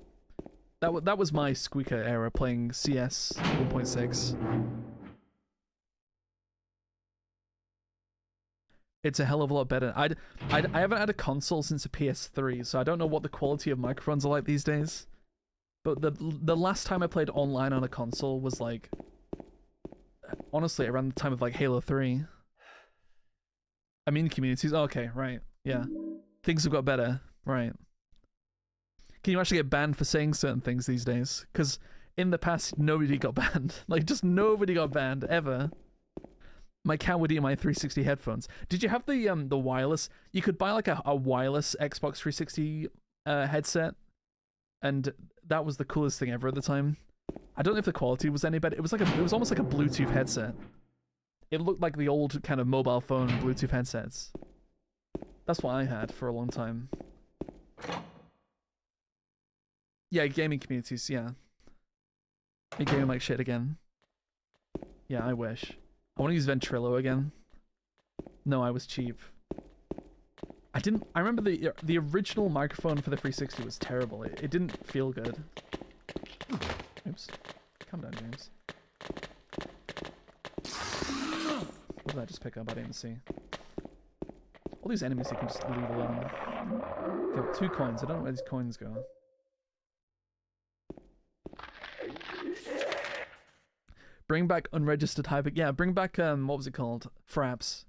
That was my squeaker era, playing CS 1.6. It's a hell of a lot better. I haven't had a console since a PS3, so I don't know what the quality of microphones are like these days. But the last time I played online on a console was like, honestly, around the time of like Halo 3. I mean communities. Oh, okay, right. Yeah. Things have got better. Right. Can you actually get banned for saying certain things these days? Because in the past, nobody got banned. Like, just nobody got banned, ever. My cat would eat my 360 headphones. Did you have the wireless? You could buy like a wireless Xbox 360 headset. And that was the coolest thing ever at the time. I don't know if the quality was any better. It was almost like a Bluetooth headset. It looked like the old kind of mobile phone Bluetooth headsets. That's what I had for a long time. Yeah, gaming communities, yeah. You're gaming like shit again. Yeah, I wish. I want to use Ventrilo again. No, I was cheap. I remember the original microphone for the 360 was terrible. It didn't feel good. Oops. Calm down, James. What did I just pick up? I didn't see. All these enemies you can just leave alone. Okay, 2 coins. I don't know where these coins go. Bring back unregistered hyper. Yeah, bring back what was it called? Fraps.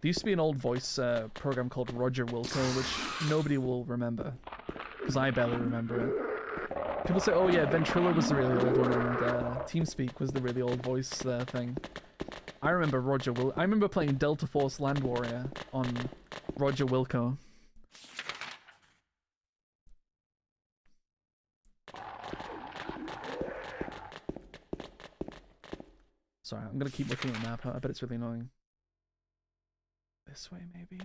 There used to be an old voice program called Roger Wilco, which nobody will remember, because I barely remember it. People say, oh yeah, Ventrilo was the really old one, and TeamSpeak was the really old voice thing. I remember I remember playing Delta Force Land Warrior on Roger Wilco. Sorry, I'm gonna keep looking at the map. I bet it's really annoying. This way, maybe?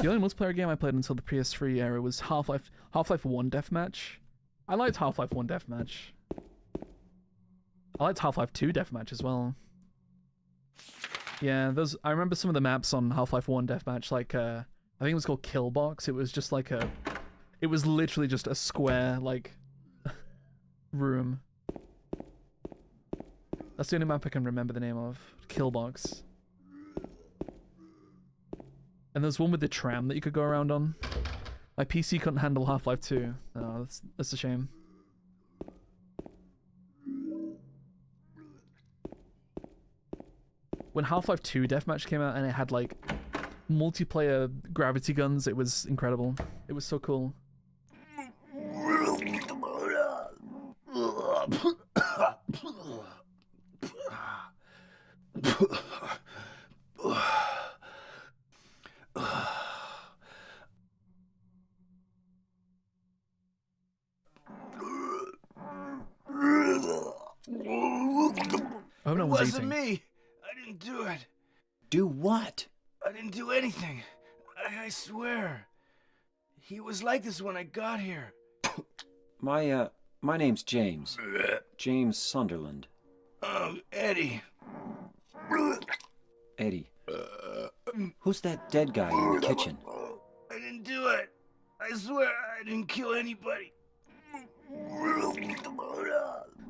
The only multiplayer game I played until the PS3 era was Half-Life 1 Deathmatch. I liked Half-Life 1 Deathmatch. I liked Half-Life 2 Deathmatch as well. Yeah, I remember some of the maps on Half-Life 1 Deathmatch, like, I think it was called Killbox. It was just like it was literally just a square, like, room. That's the only map I can remember the name of. Killbox. And there's one with the tram that you could go around on. My PC couldn't handle Half-Life 2. Oh, that's a shame. When Half-Life 2 Deathmatch came out and it had like multiplayer gravity guns, it was incredible. It was so cool. I hope no one's It wasn't eating. me. I didn't do it. Do what? I didn't do anything. I swear. He was like this when I got here. My name's James. James Sunderland. Eddie. Eddie. Who's that dead guy in the kitchen? I didn't do it. I swear I didn't kill anybody.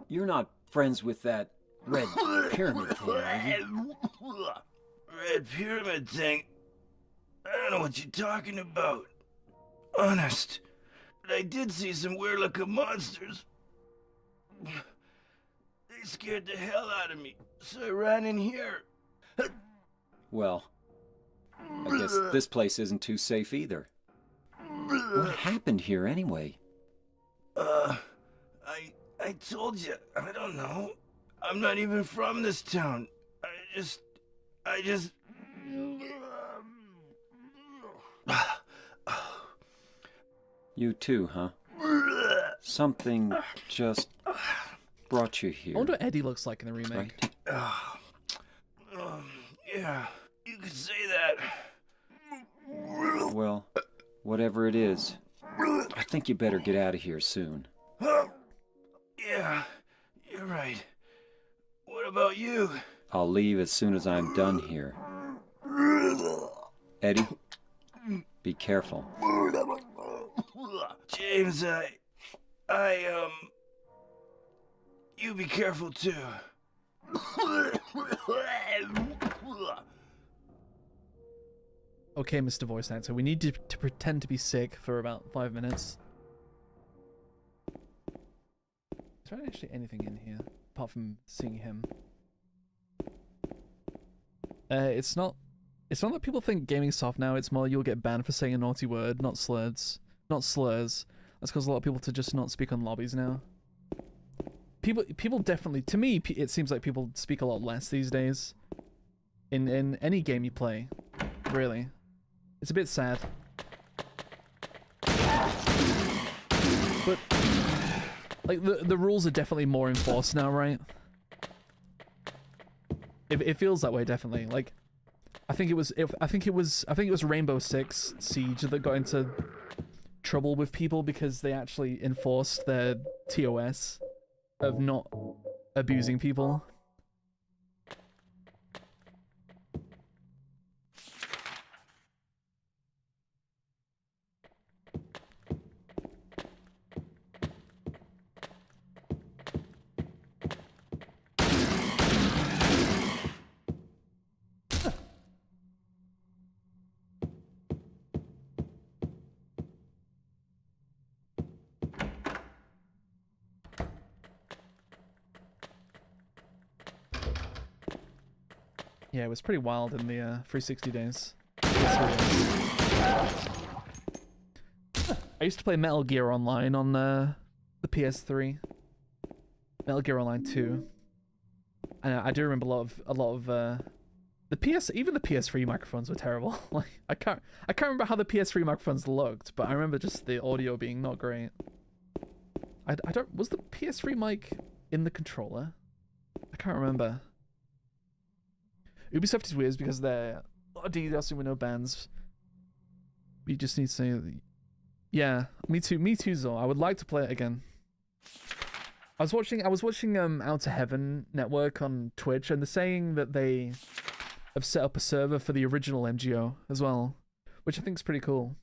You're not friends with that red pyramid thing, are you? Red pyramid thing? I don't know what you're talking about. Honest. But I did see some weird looking monsters. They scared the hell out of me, so I ran in here. Well, I guess this place isn't too safe either. What happened here anyway? I told you, I don't know. I'm not even from this town. I just... You too, huh? Something just brought you here. I wonder what Eddie looks like in the remake. Right? Yeah, you could say that. Well, whatever it is, I think you better get out of here soon. Yeah, you're right. What about you? I'll leave as soon as I'm done here. Eddie, be careful. James, you be careful too. Okay, Mr. Voice Actor, we need to pretend to be sick for about 5 minutes. Is there actually anything in here apart from seeing him? It's not that people think gaming's soft now. It's more you'll get banned for saying a naughty word, not slurs. Not slurs. That's caused a lot of people to just not speak on lobbies now. People definitely, to me, it seems like people speak a lot less these days. In any game you play, really. It's a bit sad. But like the rules are definitely more enforced now, right? It feels that way, definitely. Like I think it was Rainbow Six Siege that got into trouble with people because they actually enforced their TOS of not abusing people. Yeah, it was pretty wild in the 360 days. I used to play Metal Gear Online on the PS3. Metal Gear Online 2. And I do remember a lot of even the PS3 microphones were terrible. Like I can't remember how the PS3 microphones looked, but I remember just the audio being not great. I don't, was the PS3 mic in the controller? I can't remember. Ubisoft is weird because they're DDoSing with no bans. You just need to say, yeah, me too, Zor. I would like to play it again. I was watching Out to Heaven Network on Twitch, and they're saying that they have set up a server for the original MGO as well, which I think is pretty cool.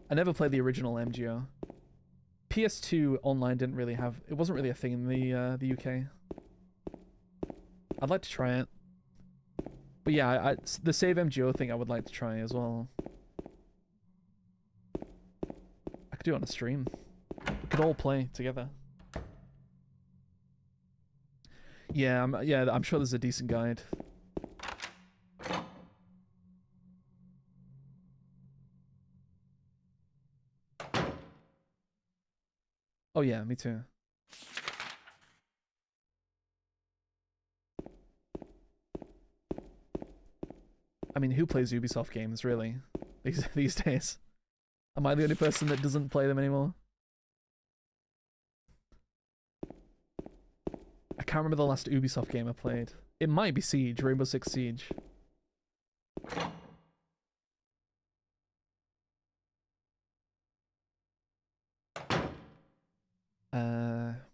I never played the original MGO. PS2 online didn't really have, it wasn't really a thing in the UK. I'd like to try it. But yeah, the Save MGO thing I would like to try as well. I could do it on a stream. We could all play together. Yeah, I'm sure there's a decent guide. Oh yeah, me too. I mean, who plays Ubisoft games, really, these days? Am I the only person that doesn't play them anymore? I can't remember the last Ubisoft game I played. It might be Siege, Rainbow Six Siege.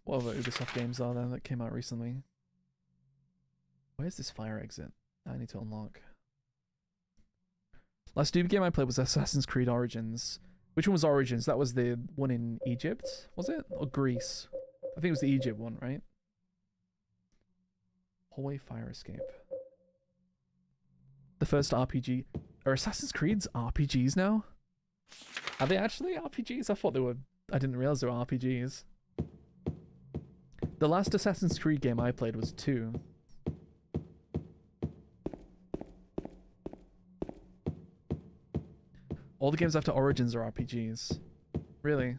What other Ubisoft games are there that came out recently? Where's this fire exit? I need to unlock. Last Ubi game I played was Assassin's Creed Origins. Which one was Origins? That was the one in Egypt, was it? Or Greece? I think it was the Egypt one, right? Hallway Fire Escape. The first RPG. Are Assassin's Creed's RPGs now? Are they actually RPGs? I thought they were. I didn't realize they were RPGs. The last Assassin's Creed game I played was 2. All the games after Origins are RPGs. Really?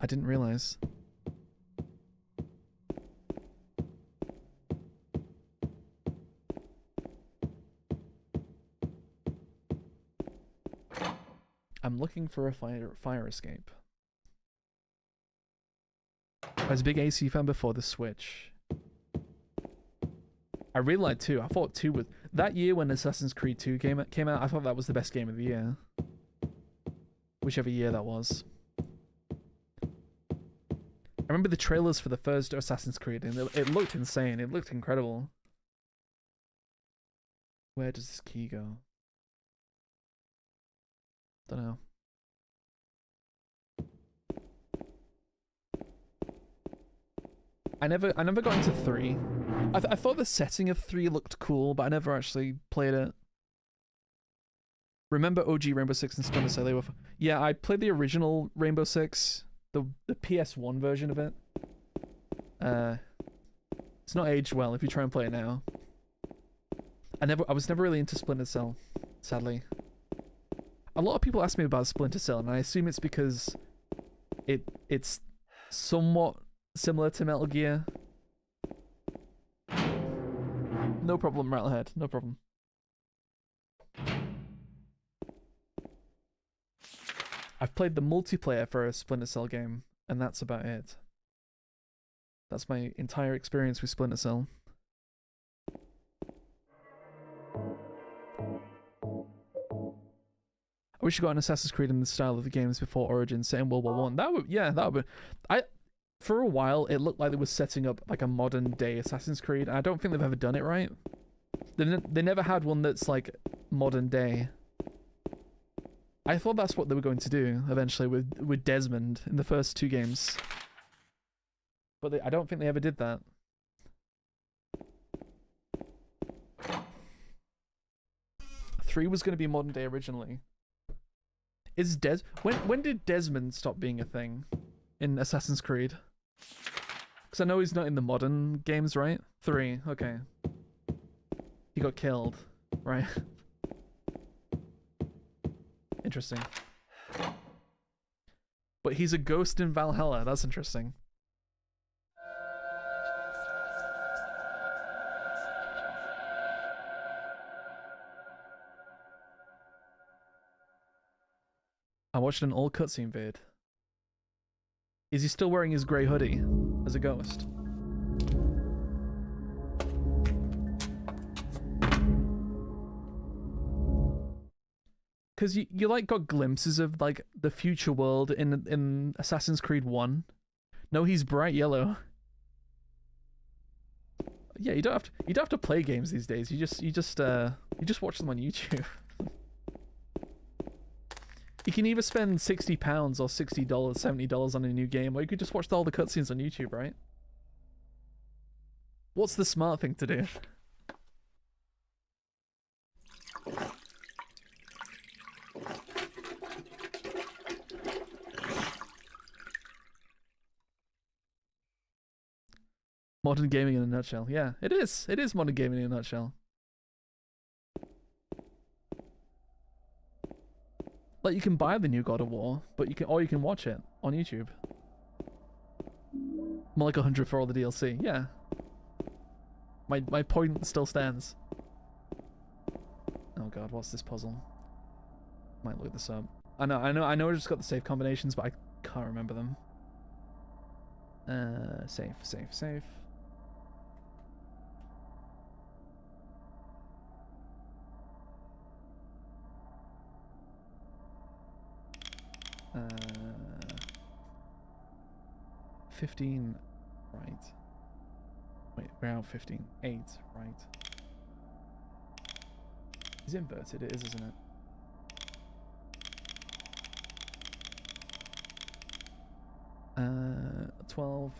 I didn't realize. I'm looking for a fire escape. I was a big AC fan before the Switch. I really liked 2. I thought 2 was... That year when Assassin's Creed 2 came out, I thought that was the best game of the year. Whichever year that was. I remember the trailers for the first Assassin's Creed, and it looked insane. It looked incredible. Where does this key go? Don't know. I never got into 3. I thought the setting of 3 looked cool, but I never actually played it. Remember OG Rainbow Six and Splinter Cell? Yeah, I played the original Rainbow Six, the PS1 version of it. It's not aged well if you try and play it now. I was never really into Splinter Cell, sadly. A lot of people ask me about Splinter Cell, and I assume it's because it's somewhat similar to Metal Gear. No problem, Rattlehead. No problem. I've played the multiplayer for a Splinter Cell game, and that's about it. That's my entire experience with Splinter Cell. I wish you got an Assassin's Creed in the style of the games before Origins set in World War One. That would. For a while, it looked like they were setting up like a modern day Assassin's Creed. I don't think they've ever done it right. They never had one that's like modern day. I thought that's what they were going to do eventually with Desmond in the first 2 games, but I don't think they ever did that. Three was going to be modern day originally. When did Desmond stop being a thing in Assassin's Creed? Because I know he's not in the modern games, right? 3, okay. He got killed, right? Interesting. But he's a ghost in Valhalla, that's interesting. I watched an old cutscene vid. Is he still wearing his grey hoodie as a ghost? Because you like got glimpses of like the future world in Assassin's Creed 1. No, he's bright yellow. Yeah, you don't have to play games these days. You just watch them on YouTube. You can either spend £60 or $60, $70 on a new game, or you could just watch all the cutscenes on YouTube, right? What's the smart thing to do? Modern gaming in a nutshell. Yeah, it is. It is modern gaming in a nutshell. Like, you can buy the new God of War, but you can watch it on YouTube. More like 100 for all the DLC. Yeah. My point still stands. Oh god, what's this puzzle? Might look this up. I know I just got the save combinations, but I can't remember them. Save. 15, right. Wait, we're out 15. 8, right. Is it inverted? It is, isn't it? Uh, 12.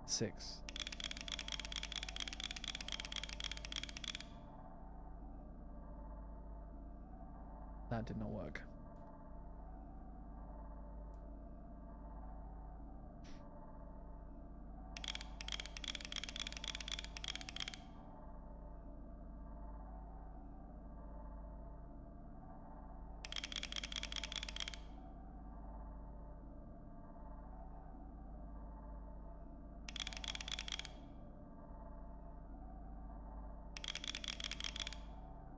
Six. That did not work.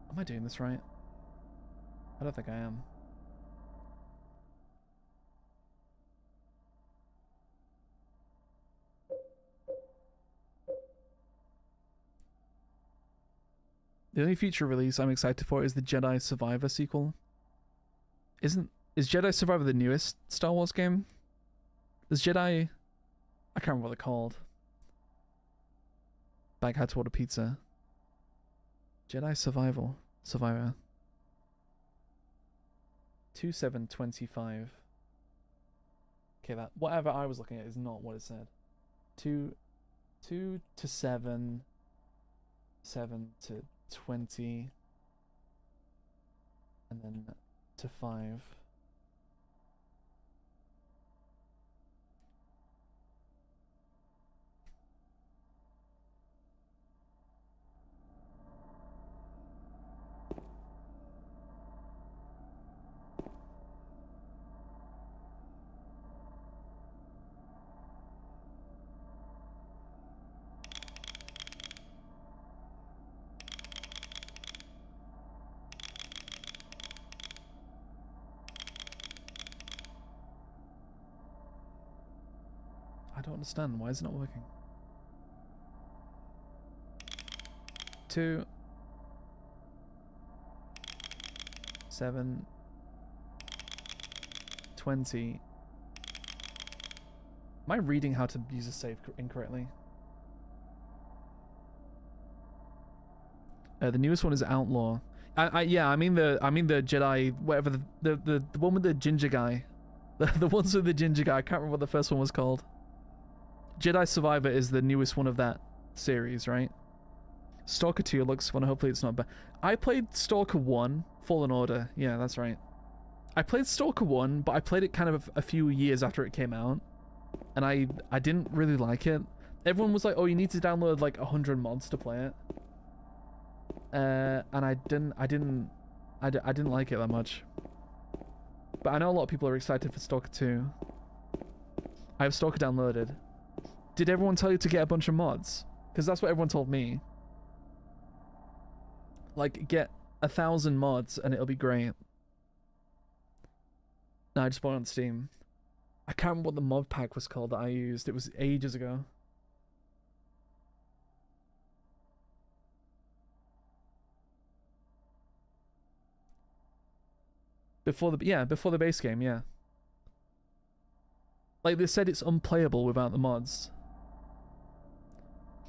Am I doing this right? I don't think I am. The only future release I'm excited for is the Jedi Survivor sequel. Is Jedi Survivor the newest Star Wars game? There's Jedi... I can't remember what they're called. Bag had to order pizza. Jedi Survivor. 2725. Okay, that whatever I was looking at is not what it said. 2 to 7, 7 to 20, and then to 5. I don't understand. Why is it not working? 2, 7, 20. Am I reading how to use a save incorrectly? The newest one is Outlaw. Yeah, I mean the Jedi, whatever the one with the ginger guy, the ones with the ginger guy. I can't remember what the first one was called. Jedi Survivor is the newest one of that series, right? Stalker 2 looks fun. Hopefully it's not bad. I played Stalker 1, Fallen Order. Yeah, that's right. I played Stalker 1, but I played it kind of a few years after it came out, and I didn't really like it. Everyone was like, "Oh, you need to download like 100 mods to play it," and I didn't like it that much. But I know a lot of people are excited for Stalker 2. I have Stalker downloaded. Did everyone tell you to get a bunch of mods? Because that's what everyone told me. Like, get 1,000 mods and it'll be great. No, I just bought it on Steam. I can't remember what the mod pack was called that I used. It was ages ago. Before the base game, yeah. Like, they said it's unplayable without the mods.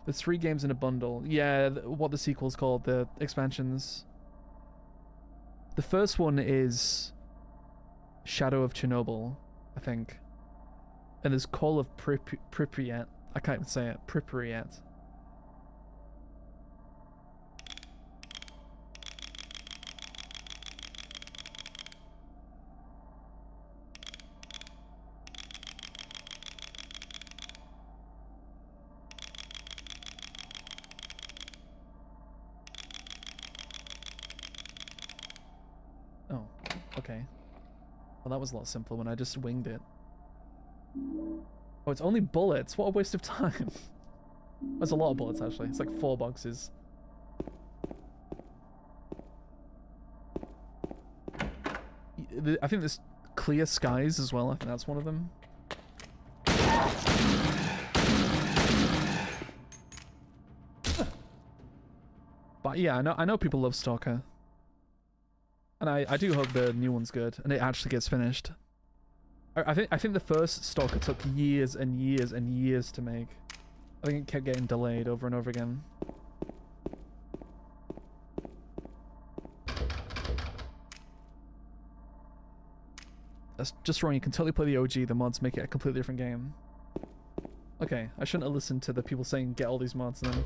There's 3 games in a bundle. Yeah, what the sequel's called, the expansions. The first one is Shadow of Chernobyl, I think. And there's Call of Pripyat. I can't even say it. Pripyat. Oh, okay. Well, that was a lot simpler when I just winged it. Oh, it's only bullets. What a waste of time. That's a lot of bullets, actually. It's like 4 boxes. I think there's Clear Skies as well. I think that's one of them. But yeah, I know people love Stalker. And I do hope the new one's good and it actually gets finished. I think the first Stalker took years and years and years to make. I think it kept getting delayed over and over again. That's just wrong. You can totally play the OG. The mods make it a completely different game. Okay, I shouldn't have listened to the people saying get all these mods then.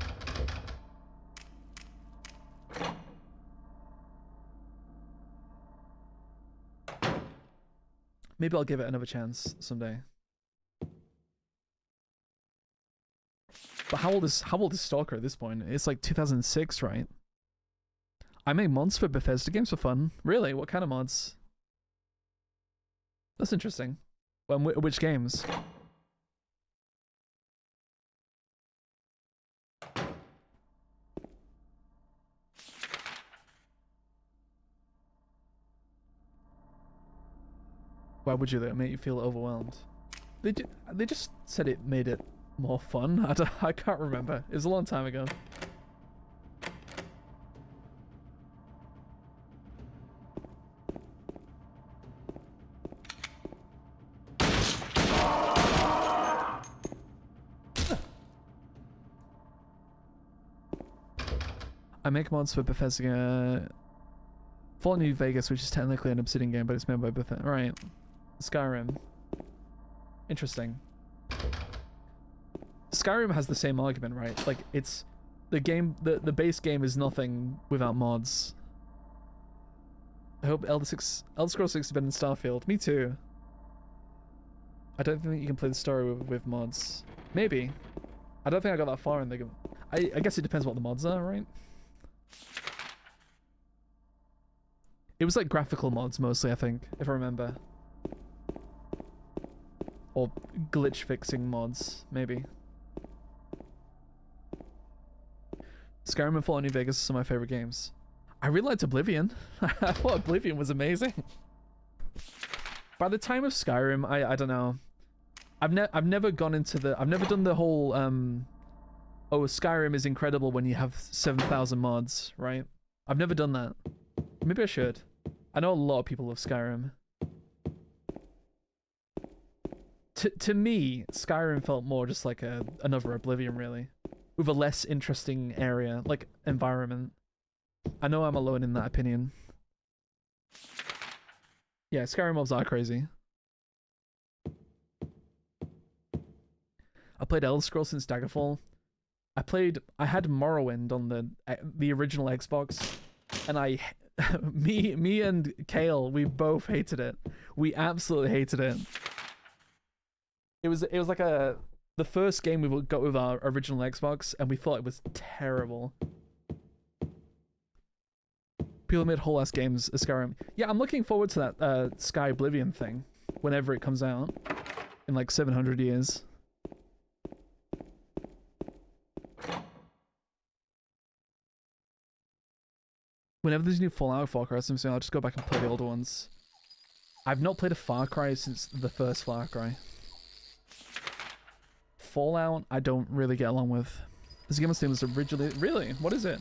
Maybe I'll give it another chance someday. But how old is Stalker at this point? It's like 2006, right? I make mods for Bethesda games for fun. Really? What kind of mods? That's interesting. Well, which games? Why would you? That make you feel overwhelmed? They just said it made it more fun. I can't remember. It was a long time ago. I make mods for Bethesda. Fallout New Vegas, which is technically an Obsidian game, but it's made by Bethesda. Right. Skyrim. Interesting. Skyrim has the same argument, right? Like, it's the game, the base game is nothing without mods. I hope Elder Scrolls 6 is better than Starfield. Me too. I don't think you can play the story with mods. Maybe. I don't think I got that far in the game. I guess it depends what the mods are, right? It was like graphical mods mostly, I think, if I remember. Or glitch fixing mods, maybe. Skyrim and Fallout New Vegas are some of my favorite games. I really liked Oblivion. I thought Oblivion was amazing. By the time of Skyrim, I don't know. I've never gone into the... I've never done the whole... Oh, Skyrim is incredible when you have 7,000 mods, right? I've never done that. Maybe I should. I know a lot of people love Skyrim. To me, Skyrim felt more just like another Oblivion, really. With a less interesting area, like, environment. I know I'm alone in that opinion. Yeah, Skyrim mobs are crazy. I played Elder Scrolls since Daggerfall. I had Morrowind on the original Xbox, and I me and Kale, we both hated it. We absolutely hated it. It was like the first game we got with our original Xbox, and we thought it was terrible. People made whole ass games of Skyrim. Yeah, I'm looking forward to that Sky Oblivion thing whenever it comes out in like 700 years. Whenever there's a new Fallout, Far Cry, something, I'll just go back and play the older ones. I've not played a Far Cry since the first Far Cry. Fallout, I don't really get along with. This game was originally... Really? What is it?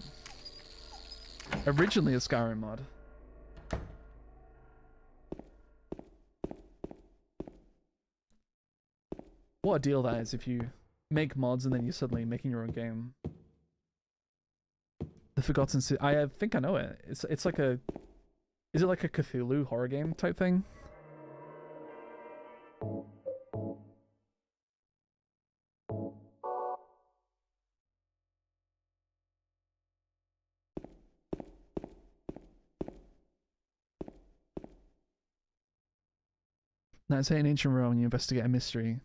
Originally a Skyrim mod. What a deal that is if you make mods and then you're suddenly making your own game. The Forgotten City. I think I know it. It's like a... Is it like a Cthulhu horror game type thing? Now, say in ancient Rome, you investigate a mystery.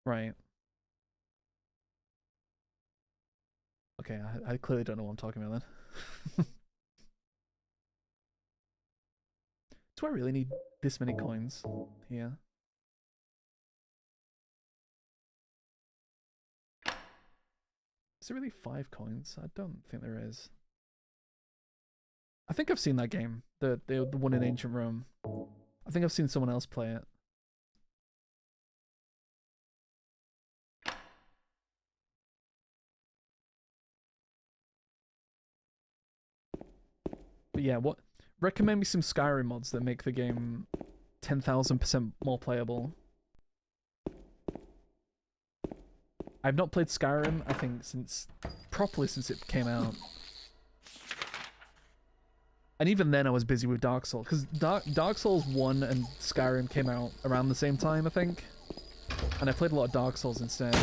Right. Okay, I clearly don't know what I'm talking about then. Do I really need this many coins here? Is there really 5 coins? I don't think there is. I think I've seen that game, the one in ancient Rome. I think I've seen someone else play it. But yeah, what? Recommend me some Skyrim mods that make the game 10,000% more playable. I've not played Skyrim, I think, properly since it came out. And even then I was busy with Dark Souls, because Dark Souls 1 and Skyrim came out around the same time, I think. And I played a lot of Dark Souls instead.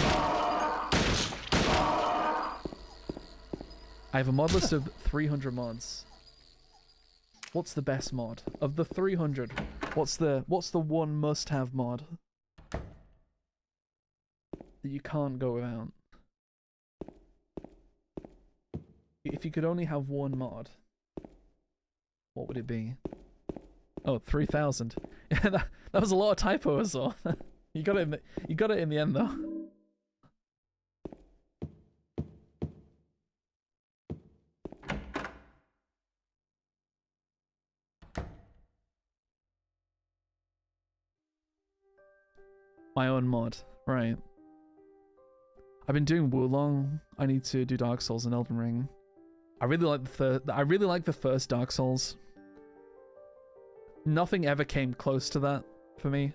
I have a mod list of 300 mods. What's the best mod? Of the 300, what's the one must-have mod that you can't go without? If you could only have one mod, what would it be? Oh, 3,000. that was a lot of typo as well. You got it in the end though. My own mod, right. I've been doing Wulong. I need to do Dark Souls and Elden Ring. I really like the first Dark Souls. Nothing ever came close to that for me.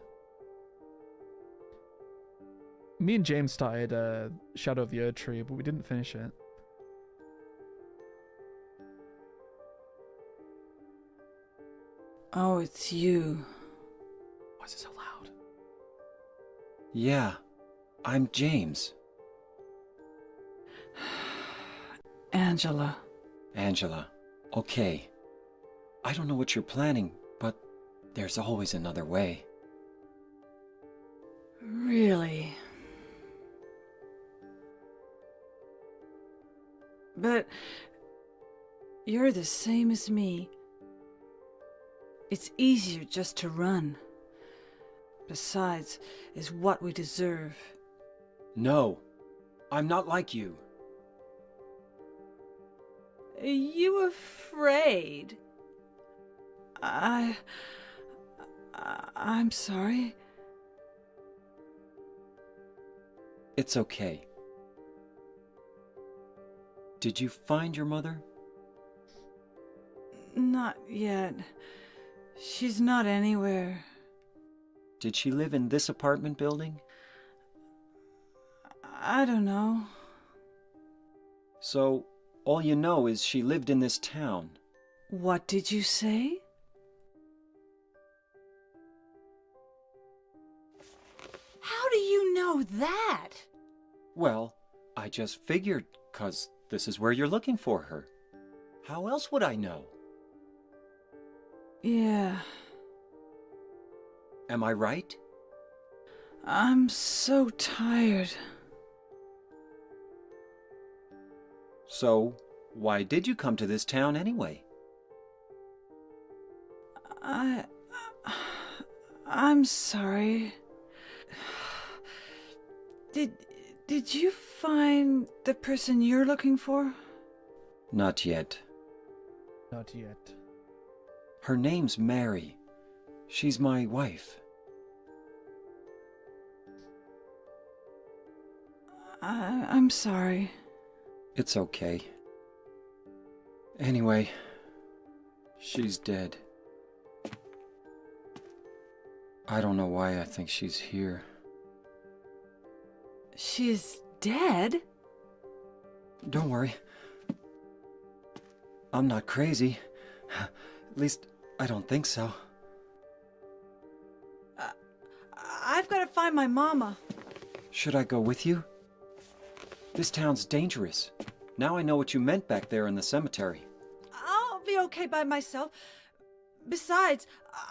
Me and James started Shadow of the Erd Tree, but we didn't finish it. Oh, it's you. Why is it so loud? Yeah, I'm James. Angela. Angela. Okay. I don't know what you're planning, but there's always another way. Really? But you're the same as me. It's easier just to run. Besides, is what we deserve. No, I'm not like you. Are you afraid? I'm sorry. It's okay. Did you find your mother? Not yet. She's not anywhere. Did she live in this apartment building? I don't know. So, all you know is she lived in this town. What did you say? How do you know that? Well, I just figured, 'cause this is where you're looking for her. How else would I know? Yeah. Am I right? I'm so tired. So, why did you come to this town anyway? I... I'm sorry. Did you find the person you're looking for? Not yet. Not yet. Her name's Mary. She's my wife. I'm sorry. It's okay. Anyway, she's dead. I don't know why I think she's here. She's dead? Don't worry. I'm not crazy. At least, I don't think so. I've got to find my mama. Should I go with you? This town's dangerous. Now I know what you meant back there in the cemetery. I'll be okay by myself. Besides,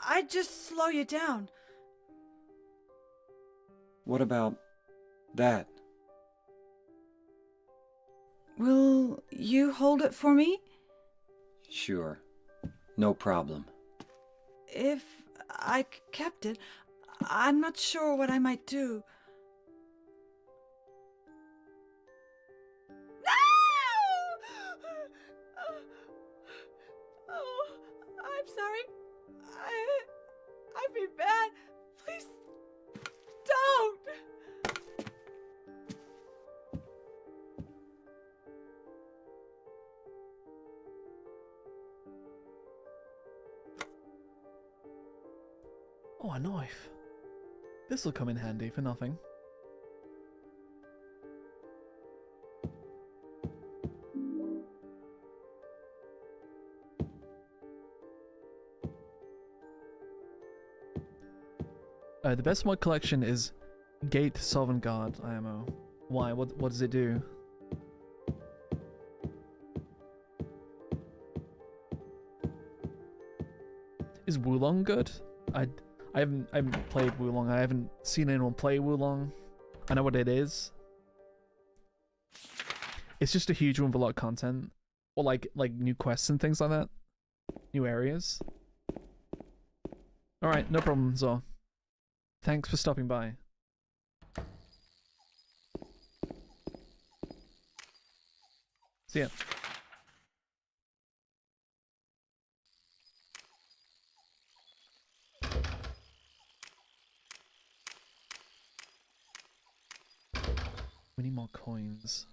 I'd just slow you down. What about that? Will you hold it for me? Sure. No problem. If I kept it, I'm not sure what I might do. No! Oh, I'm sorry. I've been bad. Please don't. Oh, a knife. This'll come in handy for nothing. The best mod collection is Gate Sovereign Guard IMO. Why? What does it do? Is Wulong good? I haven't played Wulong. I haven't seen anyone play Wulong. I know what it is. It's just a huge one with a lot of content, or like new quests and things like that, new areas. All right, no problem, Zor. Thanks for stopping by. See ya. We need more coins.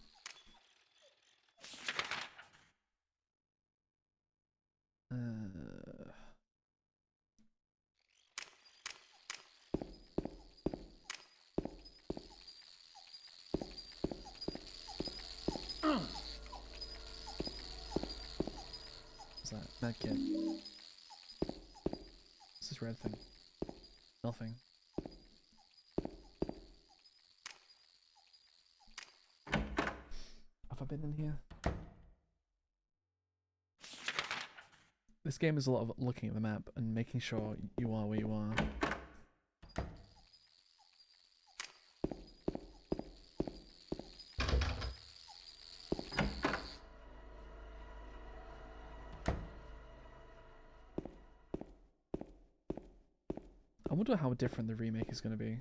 What's that? Medkit. What's this red thing? Nothing. Have I been in here? This game is a lot of looking at the map and making sure you are where you are. I wonder how different the remake is going to be.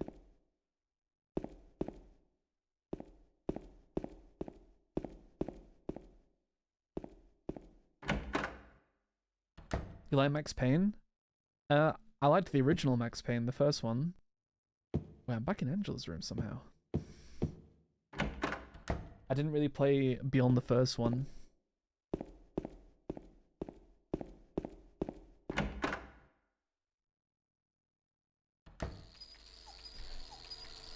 You like Max Payne? I liked the original Max Payne, the first one. Wait, I'm back in Angela's room somehow. I didn't really play beyond the first one.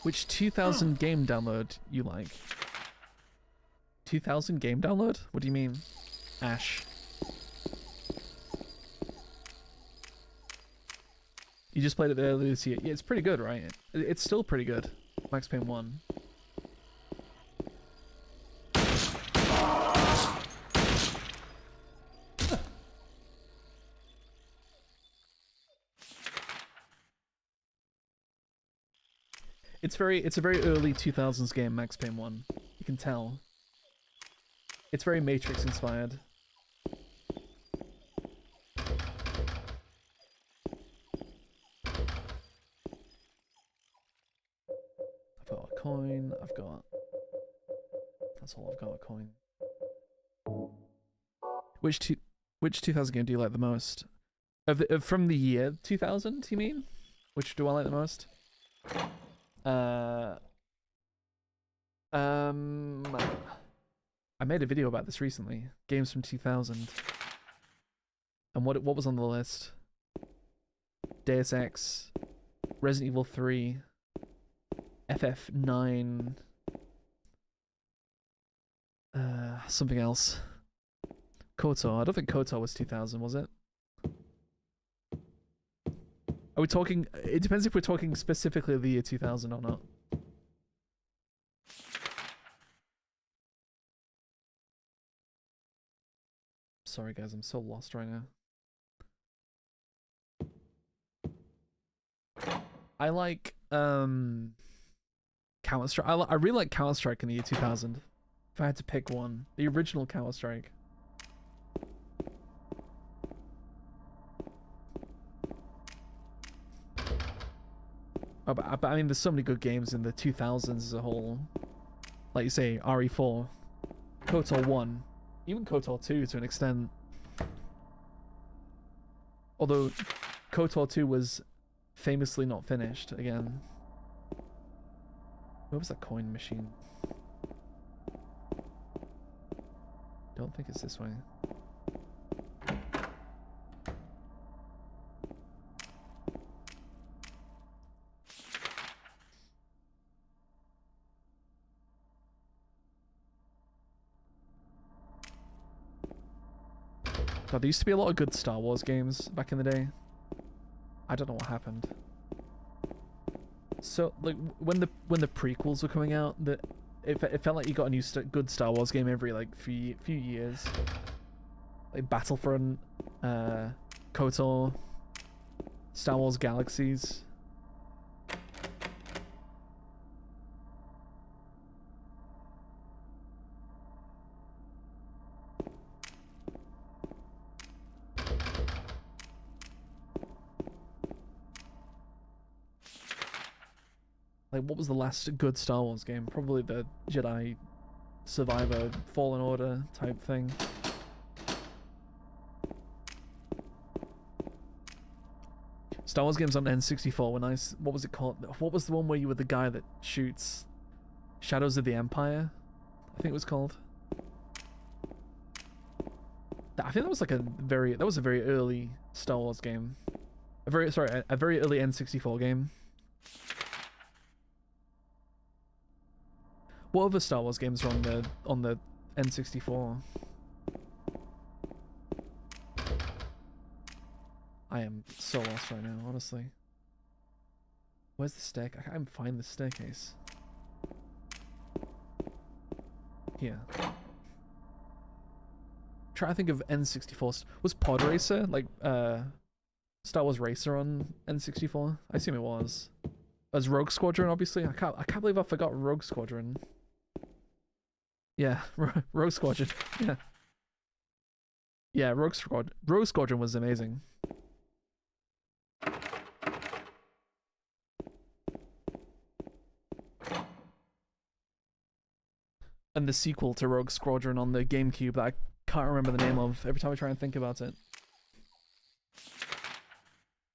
Which 2000 game download you like? 2000 game download? What do you mean? Ash. You just played it earlier this year. Yeah, it's pretty good, right? It's still pretty good. Max Payne 1. It's a very early 2000s game, Max Payne 1. You can tell. It's very Matrix inspired. I've got a coin, that's all I've got, a coin. Which 2000 game do you like the most? From the year 2000, you mean? Which do I like the most? I made a video about this recently. Games from 2000. And what was on the list? Deus Ex, Resident Evil 3, FF9, something else. KOTOR. I don't think KOTOR was 2000, was it? Are we talking... It depends if we're talking specifically the year 2000 or not. Sorry guys, I'm so lost right now. I like Counter-Strike. I really like Counter-Strike in the year 2000. If I had to pick one, the original Counter-Strike. Oh, but I mean, there's so many good games in the 2000s as a whole. Like you say, RE4, KOTOR 1, even KOTOR 2 to an extent. Although KOTOR 2 was famously not finished again. Where was that coin machine? Don't think it's this way. God, there used to be a lot of good Star Wars games back in the day. I don't know what happened. So, like, when the prequels were coming out, it felt like you got a new good Star Wars game every like few years. Like Battlefront, KOTOR, Star Wars Galaxies. Like, what was the last good Star Wars game? Probably the Jedi Survivor Fallen Order type thing. Star Wars games on N64 were nice. What was it called? What was the one where you were the guy that shoots Shadows of the Empire? I think it was called. I think that was like a very early Star Wars game. A very early N64 game. What other Star Wars games are on the N64? I am so lost right now, honestly. Where's the stair? I can't find the staircase. Here. Try to think of N64. Was Pod Racer like Star Wars Racer on N64? I assume it was. As Rogue Squadron, obviously. I can't believe I forgot Rogue Squadron. Yeah, Rogue Squadron. Yeah. Yeah, Rogue Squadron was amazing. And the sequel to Rogue Squadron on the GameCube that I can't remember the name of every time I try and think about it.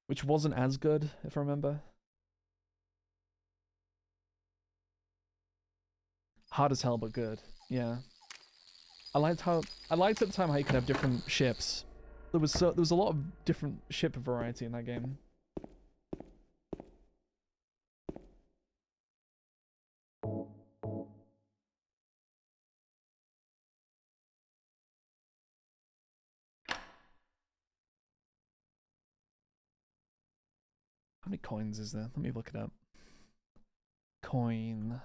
Which wasn't as good, if I remember. Hard as hell, but good. Yeah. I liked at the time how you could have different ships. There was a lot of different ship variety in that game. How many coins is there? Let me look it up. Coin.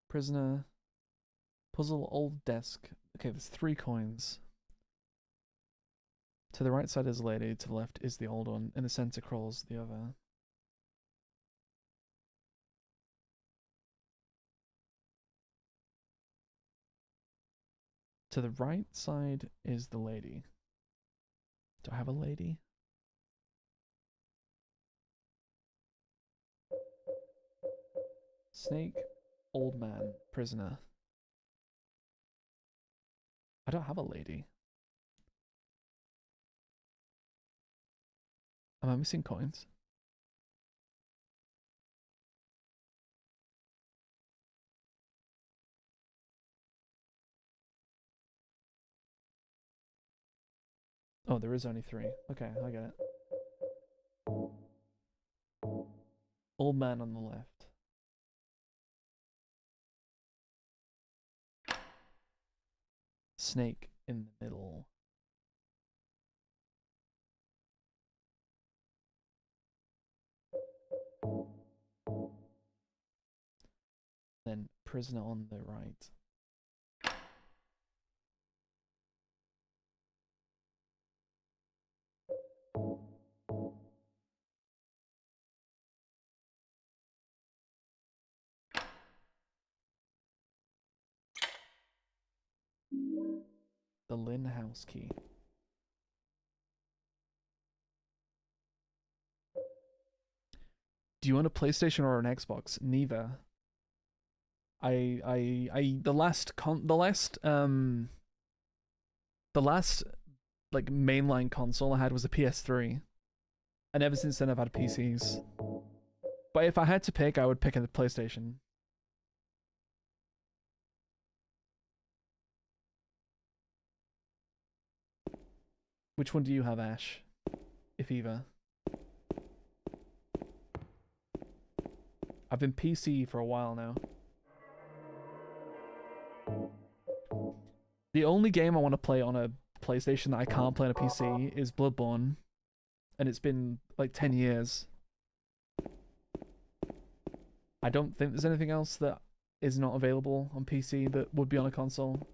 Prisoner. Puzzle old desk. Okay, there's 3 coins. To the right side is the lady, to the left is the old one, in the center crawls the other. To the right side is the lady. Do I have a lady? Snake, old man, prisoner. I don't have a lady. Am I missing coins? Oh, there is only 3. Okay, I get it. Old man on the left. Snake in the middle. Then prisoner on the right. The Lynn house key. Do you want a PlayStation or an Xbox? Neither. The last like mainline console I had was a PS3, and ever since then I've had PCs. But if I had to pick, I would pick a PlayStation. Which one do you have, Ash? If either. I've been PC for a while now. The only game I want to play on a PlayStation that I can't play on a PC is Bloodborne. And it's been like 10 years. I don't think there's anything else that is not available on PC that would be on a console.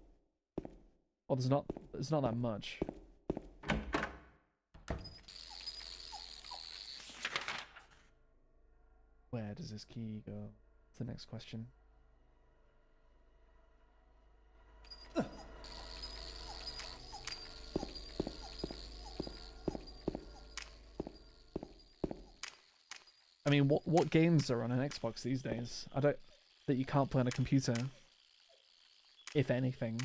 Well, there's not that much. Where does this key go? That's the next question. I mean, what games are on an Xbox these days? That you can't play on a computer. If anything.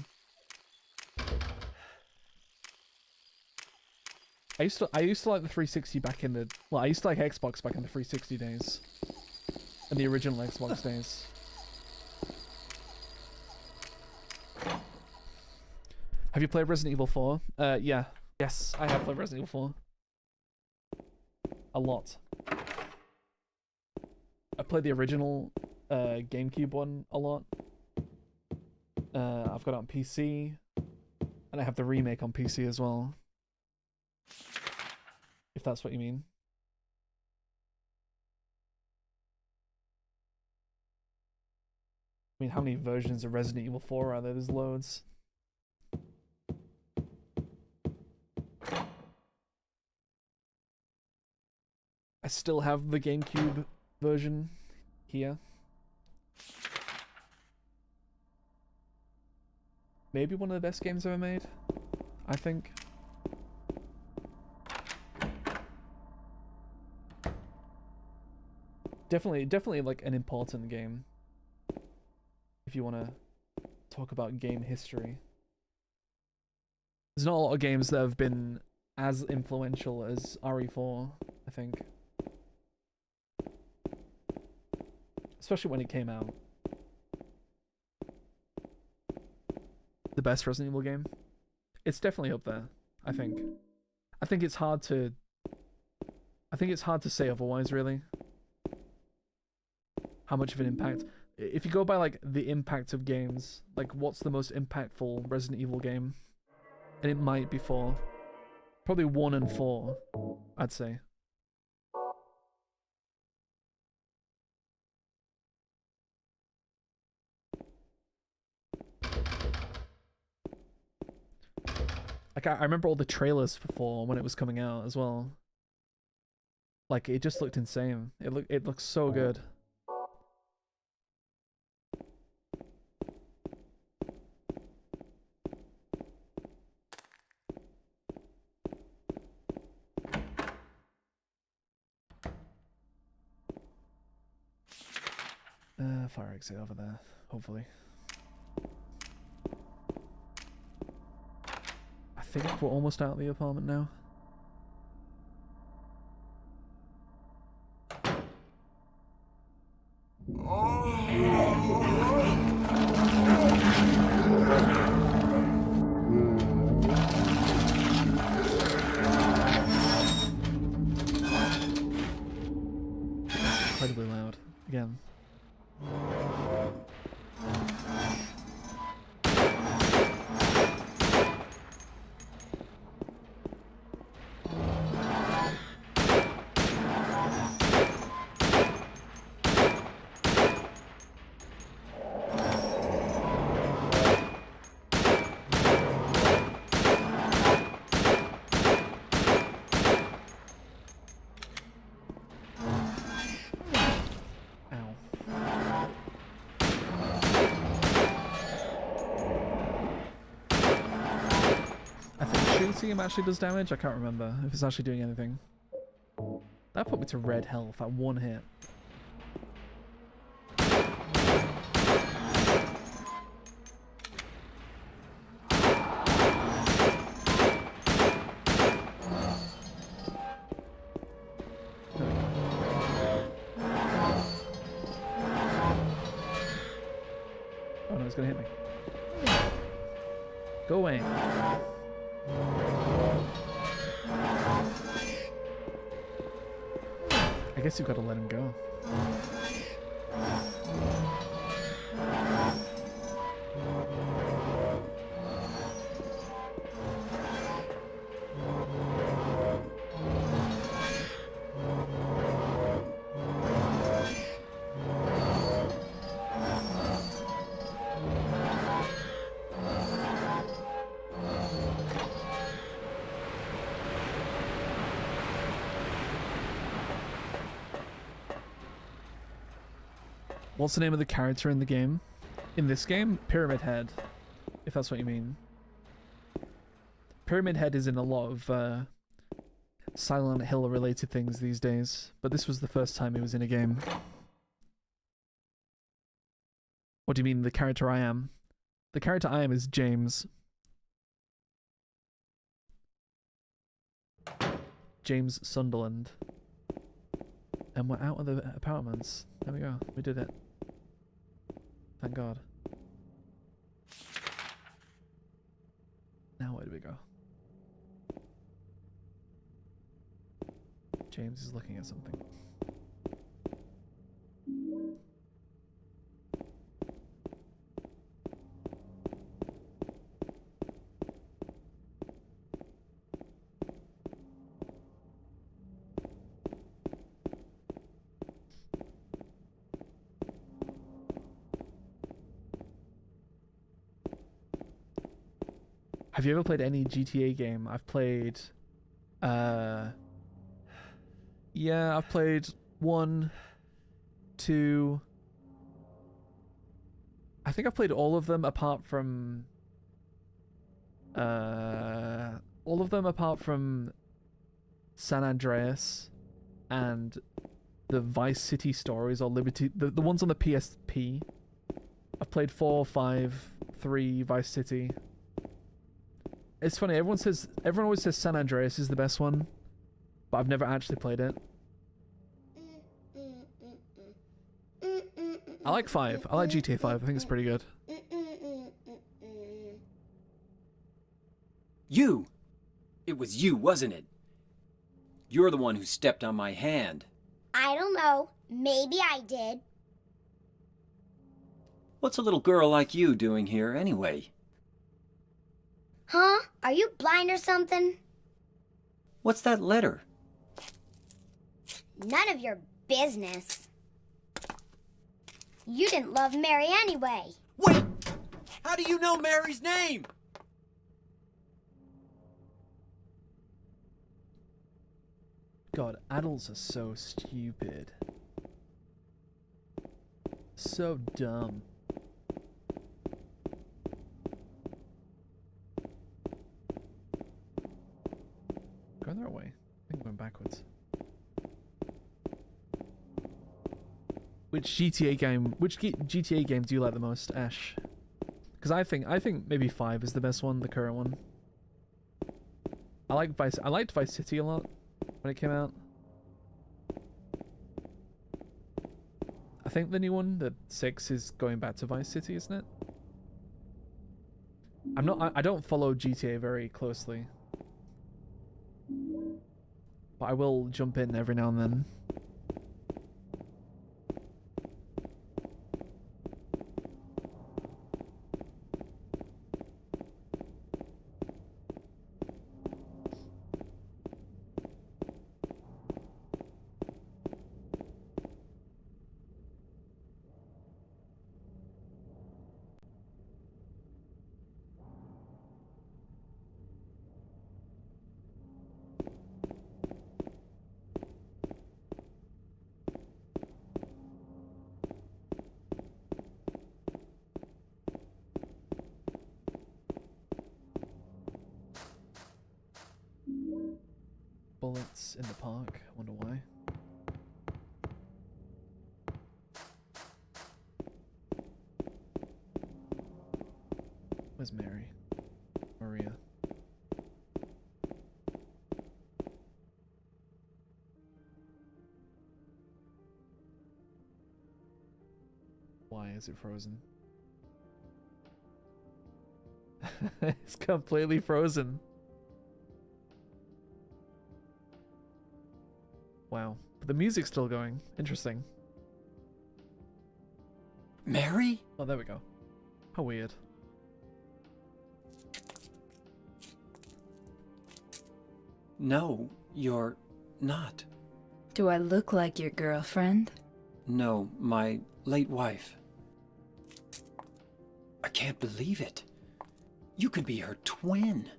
I used to like the 360 back in the... Well, I used to like Xbox back in the 360 days. And the original Xbox days. Have you played Resident Evil 4? Yeah. Yes, I have played Resident Evil 4. A lot. I played the original GameCube one a lot. I've got it on PC. And I have the remake on PC as well. If that's what you mean. I mean, how many versions of Resident Evil 4 are there? There's loads. I still have the GameCube version here. Maybe one of the best games ever made, I think. Definitely like an important game. If you want to talk about game history. There's not a lot of games that have been as influential as RE4, I think. Especially when it came out. The best Resident Evil game? It's definitely up there, I think. I think it's hard to say otherwise, really. How much of an impact. If you go by like the impact of games, like what's the most impactful Resident Evil game? And it might be 4. Probably 1 and 4, I'd say. Like, I remember all the trailers for 4 when it was coming out as well. Like, it just looked insane. It looks so good. Fire exit over there, hopefully. I think we're almost out of the apartment now. Incredibly loud. Again. Him actually does damage? I can't remember if it's actually doing anything. That put me to red health at 1 hit. Oh no, it's gonna hit me. Go away. I guess you've got to let him go. What's the name of the character in the game? In this game? Pyramid Head, if that's what you mean. Pyramid Head is in a lot of Silent Hill related things these days, but this was the first time he was in a game. What do you mean, the character I am? The character I am is James. James Sunderland. And we're out of the apartments. There we go. We did it. Thank God. Now where do we go? James is looking at something. Have you ever played any GTA game? I've played, yeah, I've played 1, 2. I think I've played all of them apart from, San Andreas and the Vice City stories or Liberty, the ones on the PSP. I've played 4, 5, 3, Vice City. It's funny, everyone always says San Andreas is the best one, but I've never actually played it. I like 5. I like GTA 5. I think it's pretty good. You! It was you, wasn't it? You're the one who stepped on my hand. I don't know. Maybe I did. What's a little girl like you doing here anyway? Huh? Are you blind or something? What's that letter? None of your business. You didn't love Mary anyway. Wait! How do you know Mary's name? God, adults are so stupid. So dumb. Going that way. I think I'm going backwards. Which GTA game do you like the most, Ash? Because I think maybe 5 is the best one, the current one. I liked Vice City a lot when it came out. I think the new one, the 6, is going back to Vice City, isn't it? I don't follow GTA very closely. But I will jump in every now and then. Bullets in the park. I wonder why. Where's Mary? Maria. Why is it frozen? It's completely frozen. Wow. But the music's still going. Interesting. Mary? Oh, there we go. How weird. No, you're not. Do I look like your girlfriend? No, my late wife. I can't believe it. You could be her twin.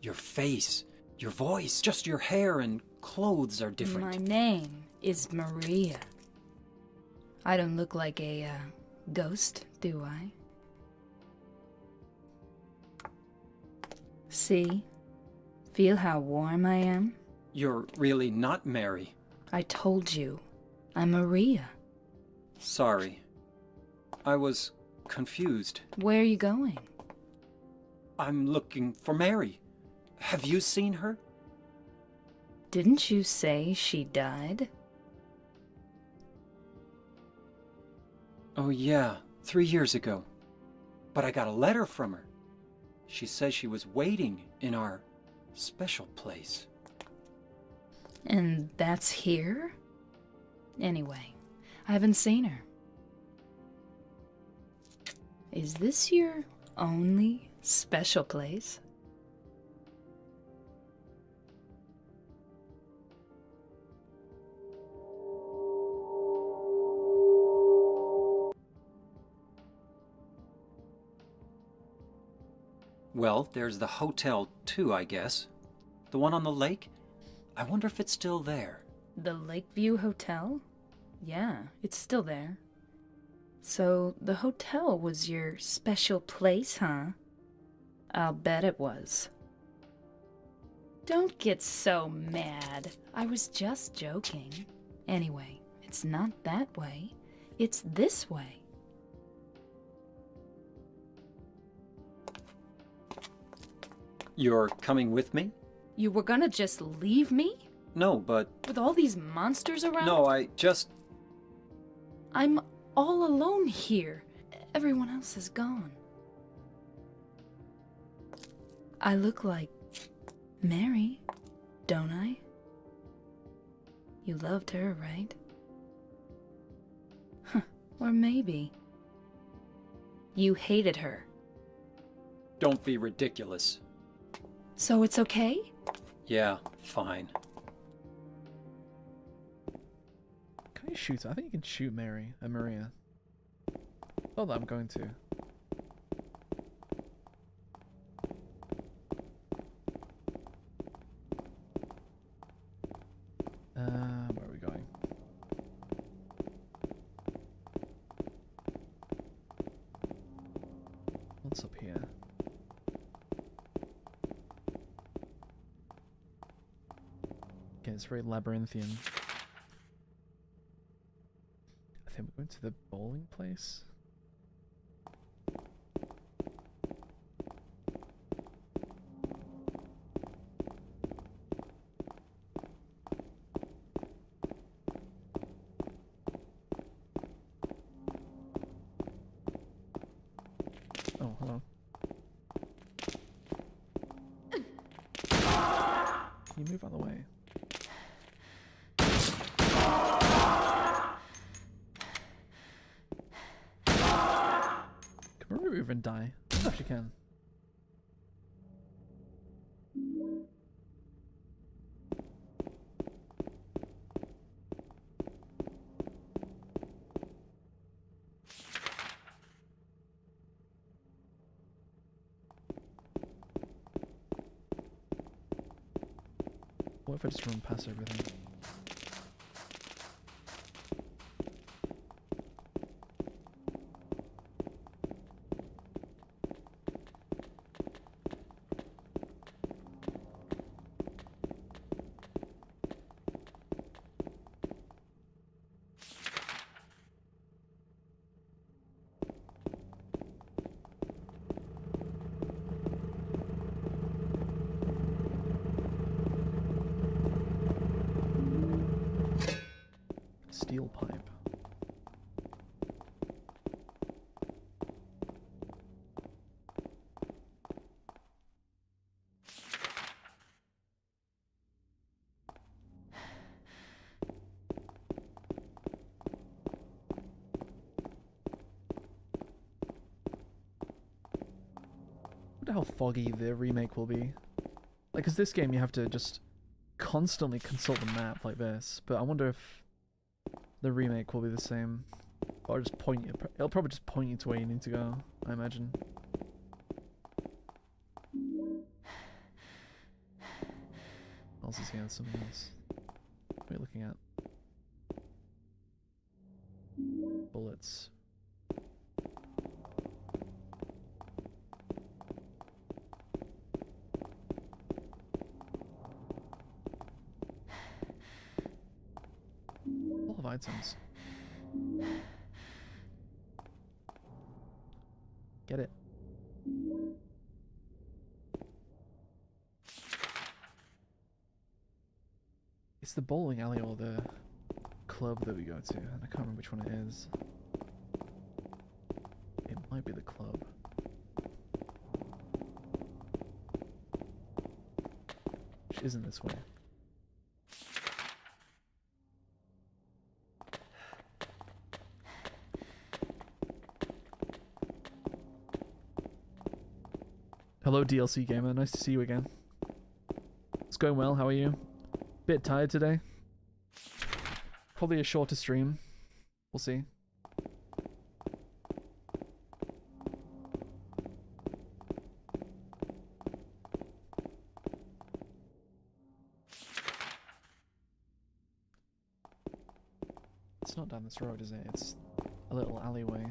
Your face, your voice, just your hair and clothes are different. My name is Maria. I don't look like a ghost, do I? See? Feel how warm I am? You're really not Mary. I told you, I'm Maria. Sorry. I was confused. Where are you going? I'm looking for Mary. Have you seen her? Didn't you say she died? Oh yeah, 3 years ago. But I got a letter from her. She says she was waiting in our special place. And that's here? Anyway, I haven't seen her. Is this your only special place? Well, there's the hotel too, I guess. The one on the lake? I wonder if it's still there. The Lakeview Hotel? Yeah, it's still there. So, the hotel was your special place, huh? I'll bet it was. Don't get so mad. I was just joking. Anyway, it's not that way. It's this way. You're coming with me? You were gonna just leave me? No, but... With all these monsters around? No, I just... I'm all alone here. Everyone else is gone. I look like Mary, don't I? You loved her, right? Huh, or maybe you hated her. Don't be ridiculous. So it's okay? Yeah, fine. Can you shoot her? I think you can shoot Mary and Maria. Not that I'm going to. Where are we going? What's up here? Okay, it's very labyrinthian. I think we're going to the bowling place. Oh, hello. Can you move out of the way? Can we even die? I don't know if she can. What if I just run past everything? Steel pipe. I wonder how foggy the remake will be. Like, 'cause this game you have to just constantly consult the map like this, but I wonder if the remake will be the same. Or just point you. It'll probably just point you to where you need to go, I imagine. What else is here? Something else. What are you looking at? Bullets. A lot of items. Get it. It's the bowling alley or the club that we go to, and I can't remember which one it is. It might be the club. Which isn't this way. Hello DLC gamer, nice to see you again. It's going well, how are you? Bit tired today. Probably a shorter stream. We'll see. It's not down this road, is it? It's a little alleyway.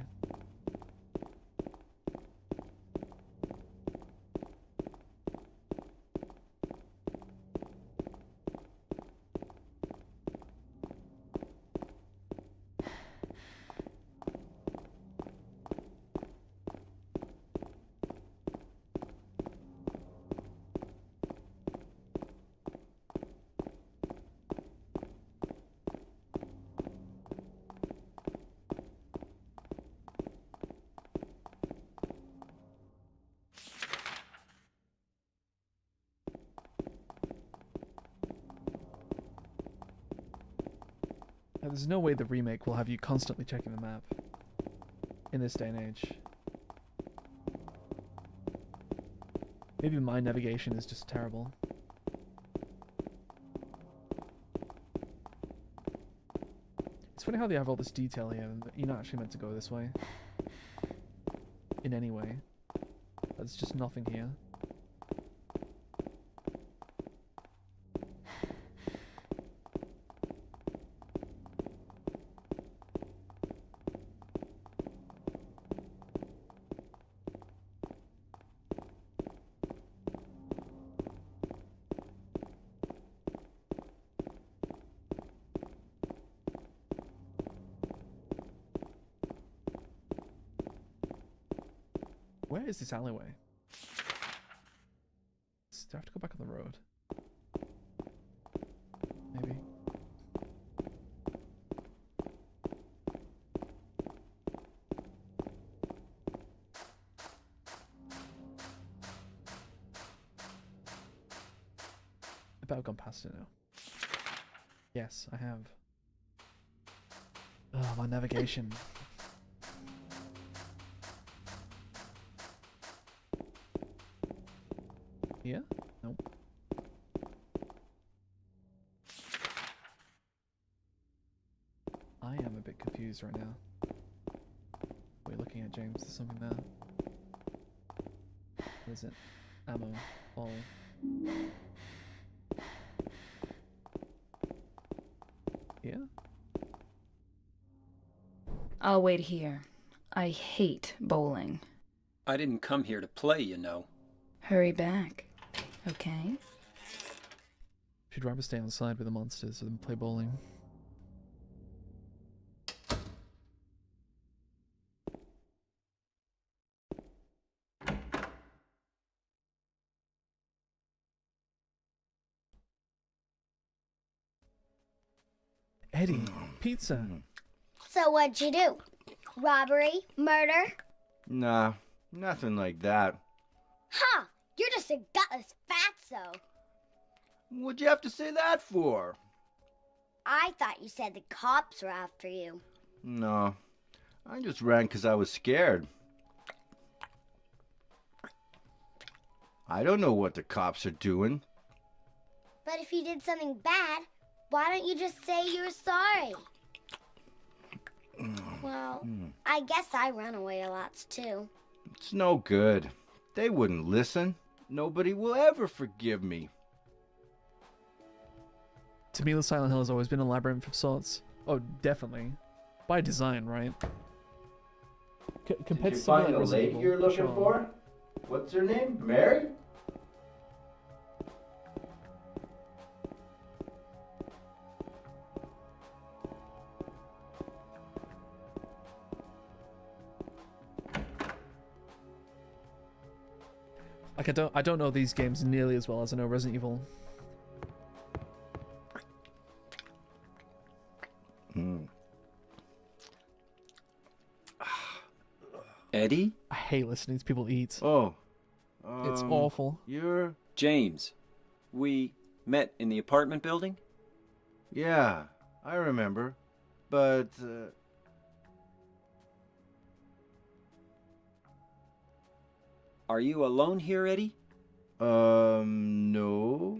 There's no way the remake will have you constantly checking the map in this day and age. Maybe my navigation is just terrible. It's funny how they have all this detail here, and you're not actually meant to go this way. In any way. There's just nothing here. Where is this alleyway? Do I have to go back on the road? Maybe. I bet I've gone past it now. Yes, I have. Oh, my navigation. Here? Nope. I am a bit confused right now. What are you looking at, James? There's something there. What is it? Ammo. Ball. Here? I'll wait here. I hate bowling. I didn't come here to play, you know. Hurry back, okay? She'd rather stay outside with the monsters than play bowling. Eddie, pizza. So what'd you do? Robbery? Murder? Nah, nothing like that. Huh, you're just a gutless fatso. What'd you have to say that for? I thought you said the cops were after you. No, I just ran 'cause I was scared. I don't know what the cops are doing. But if you did something bad, why don't you just say you were sorry? Well, I guess I run away a lot too. It's no good. They wouldn't listen. Nobody will ever forgive me. To me, the Silent Hill has always been a labyrinth of sorts. Oh, definitely. By design, right? Compared to something like Resident Evil, sure. What's her name? Mary? Like I don't know these games nearly as well as I know Resident Evil. Eddie? I hate listening to people eat. Oh. It's awful. You're... James. We met in the apartment building? Yeah, I remember. But, Are you alone here, Eddie? no.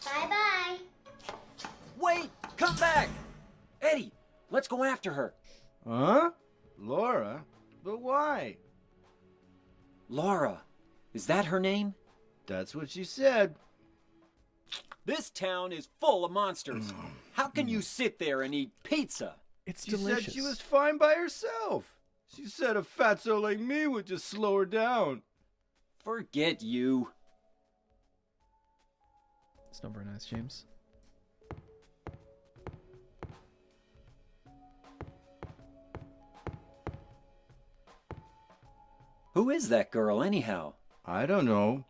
Bye-bye. Wait! Come back! Eddie, let's go after her. Huh? Laura? But why? Laura. Is that her name? That's what she said. This town is full of monsters. How can you sit there and eat pizza? It's She delicious. said she was fine by herself. She said a fatso like me would just slow her down. Forget you. It's not very nice, James. Who is that girl, anyhow? I don't know.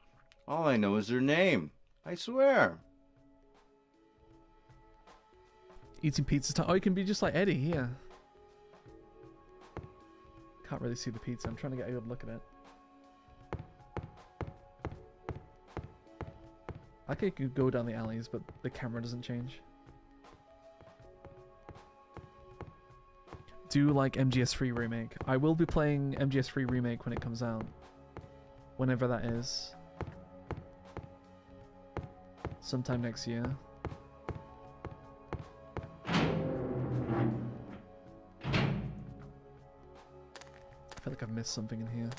All I know is her name. I swear. Eating pizza time. Oh, you can be just like Eddie here. Can't really see the pizza. I'm trying to get a good look at it. I could go down the alleys, but the camera doesn't change. Do like MGS3 Remake. I will be playing MGS3 Remake when it comes out. Whenever that is. Sometime next year. I feel like I've missed something in here.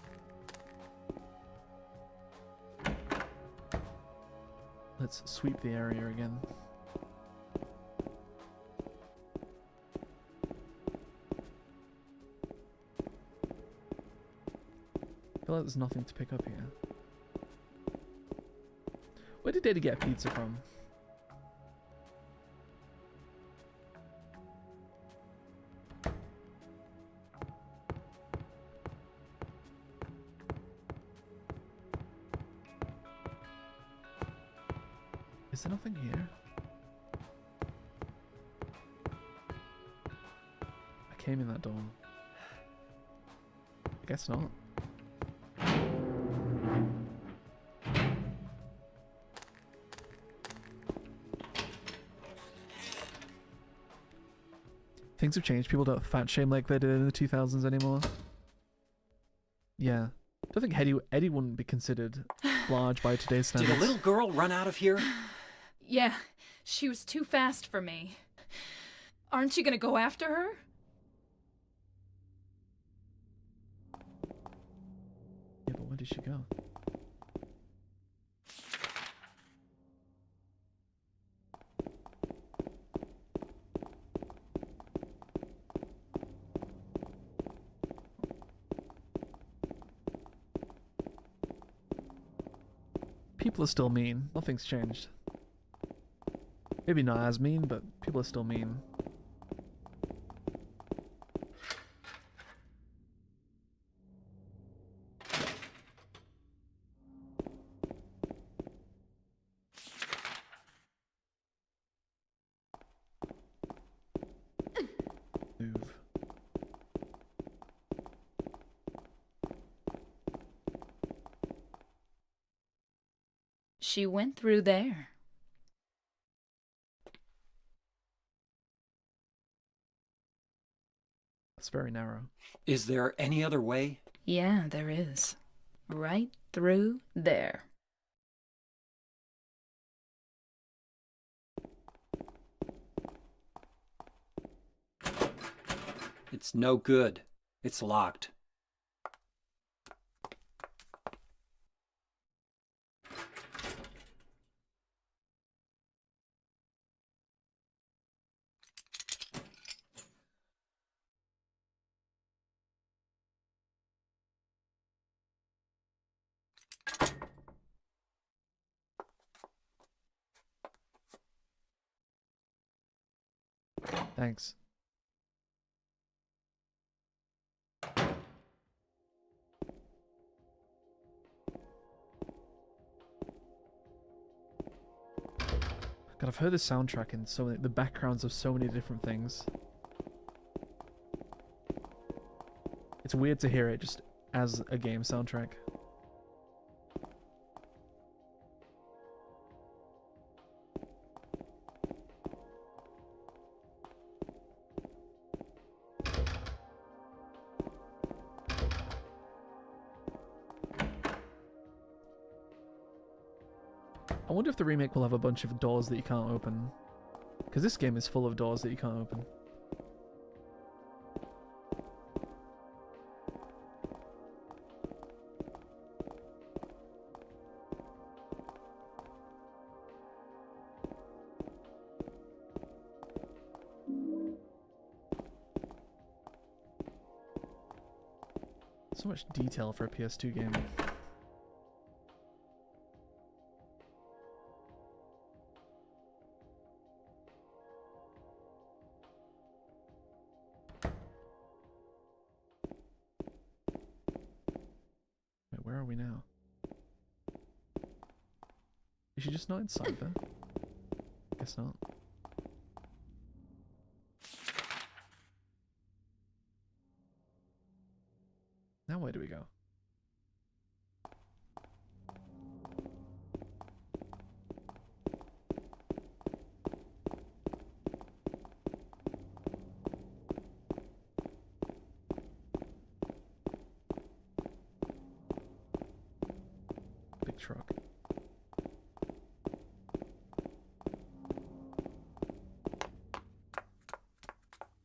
Let's sweep the area again. I feel like there's nothing to pick up here. Where did Eddie get a pizza from? Is there nothing here? I came in that door. I guess not. Things have changed. People don't fat shame like they did in the 2000s anymore. Yeah. I don't think Eddie wouldn't be considered large by today's standards. Did a little girl run out of here? Yeah, she was too fast for me. Aren't you gonna go after her? Yeah, but where did she go? People are still mean. Nothing's changed. Maybe not as mean, but people are still mean. Move. She went through there. It's very narrow. Is there any other way? Yeah, there is. Right through there. It's no good. It's locked. Thanks. God, I've heard the soundtrack in so many, the backgrounds of so many different things. It's weird to hear it just as a game soundtrack. I wonder if the remake will have a bunch of doors that you can't open. Because this game is full of doors that you can't open. So much detail for a PS2 game. Wait, where are we now? Is she just not inside there? Guess not. Now where do we go? Big truck.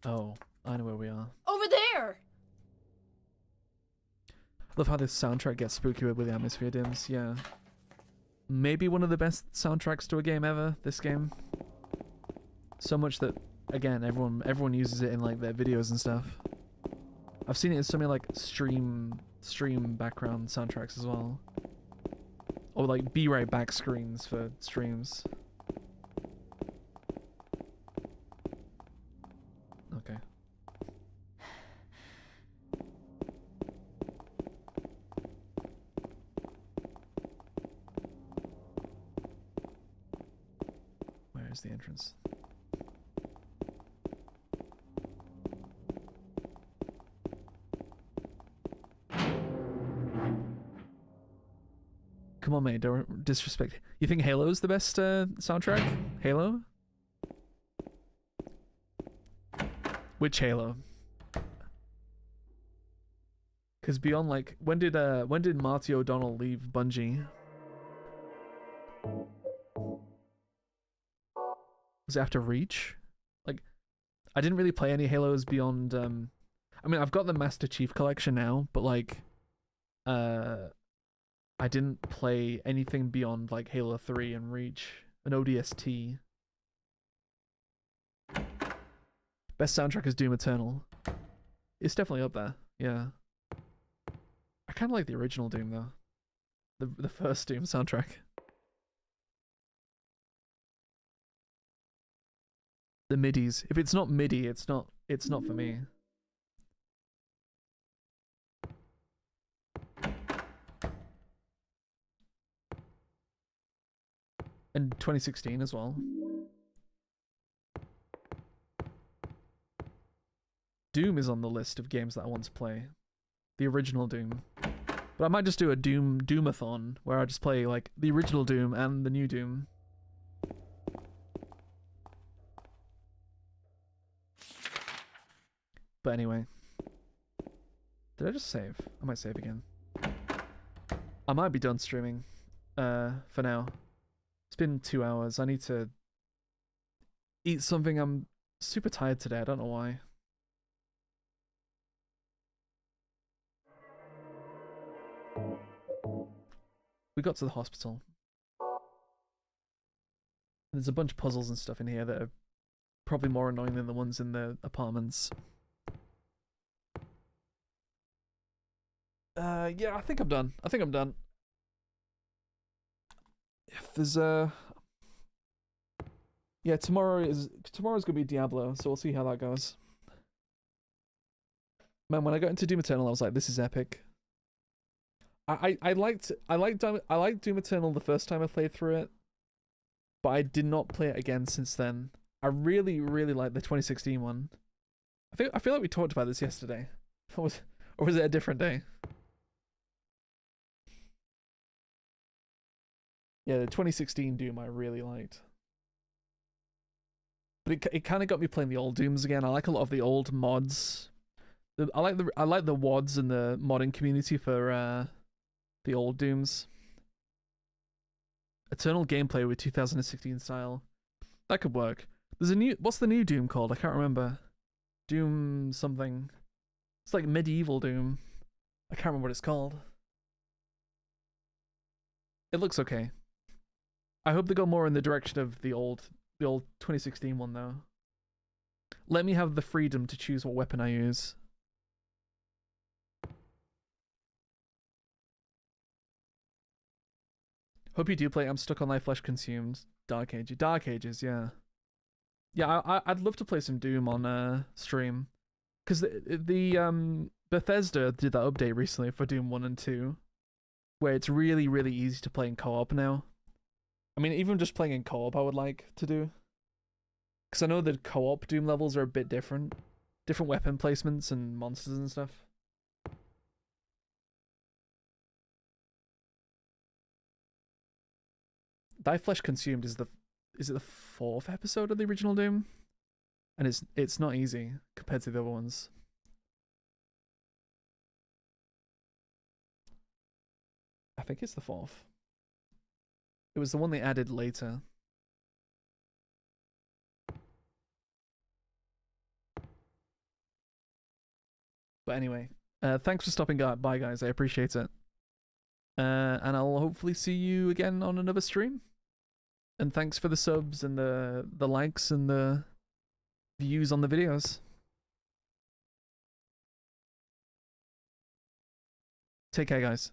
Oh, I know where we are. Over there! Love how this soundtrack gets spooky with the atmosphere dims, yeah. Maybe one of the best soundtracks to a game ever, this game. So much that, again, everyone uses it in like their videos and stuff. I've seen it in so many like stream background soundtracks as well. Or like be right back screens for streams. Okay. There's the entrance. Come on, mate, don't disrespect. You think Halo's the best soundtrack? Halo? Which Halo? Because beyond, like, when did Marty O'Donnell leave Bungie? Was it after Reach? Like, I didn't really play any Halos beyond. I mean, I've got the Master Chief Collection now, but like, I didn't play anything beyond like Halo 3 and Reach and ODST. Best soundtrack is Doom Eternal. It's definitely up there. Yeah. I kind of like the original Doom though. The first Doom soundtrack. The midis. If it's not MIDI, it's not for me. And 2016 as well. Doom is on the list of games that I want to play. The original Doom. But I might just do a Doomathon where I just play like the original Doom and the new Doom. But anyway. Did I just save? I might save again. I might be done streaming. For now. It's been 2 hours. I need to eat something. I'm super tired today. I don't know why. We got to the hospital. There's a bunch of puzzles and stuff in here that are probably more annoying than the ones in the apartments. Yeah, I think I'm done. If there's yeah, tomorrow's gonna be Diablo, so we'll see how that goes. Man, when I got into Doom Eternal, I was like, this is epic. I liked Doom Eternal the first time I played through it, but I did not play it again since then. I really like the 2016 one. I feel like we talked about this yesterday. Or was it a different day? Yeah, the 2016 Doom I really liked. But it kind of got me playing the old Dooms again. I like a lot of the old mods. I like the WODs and the modding community for the old Dooms. Eternal gameplay with 2016 style. That could work. There's a new... What's the new Doom called? I can't remember. Doom something. It's like medieval Doom. I can't remember what it's called. It looks okay. I hope they go more in the direction of the old 2016 one though. Let me have the freedom to choose what weapon I use. Hope you do play I'm Stuck on Life Flesh Consumed. Dark Ages, yeah. Yeah, I'd love to play some Doom on stream. Because the Bethesda did that update recently for Doom 1 and 2. Where it's really easy to play in co-op now. I mean, even just playing in co-op I would like to do. Because I know that co-op Doom levels are a bit different. Different weapon placements and monsters and stuff. Thy Flesh Consumed is it the 4th episode of the original Doom? And it's not easy compared to the other ones. I think it's the 4th. It was the one they added later. But anyway, thanks for stopping by, guys. I appreciate it. And I'll hopefully see you again on another stream. And thanks for the subs and the likes and the views on the videos. Take care, guys.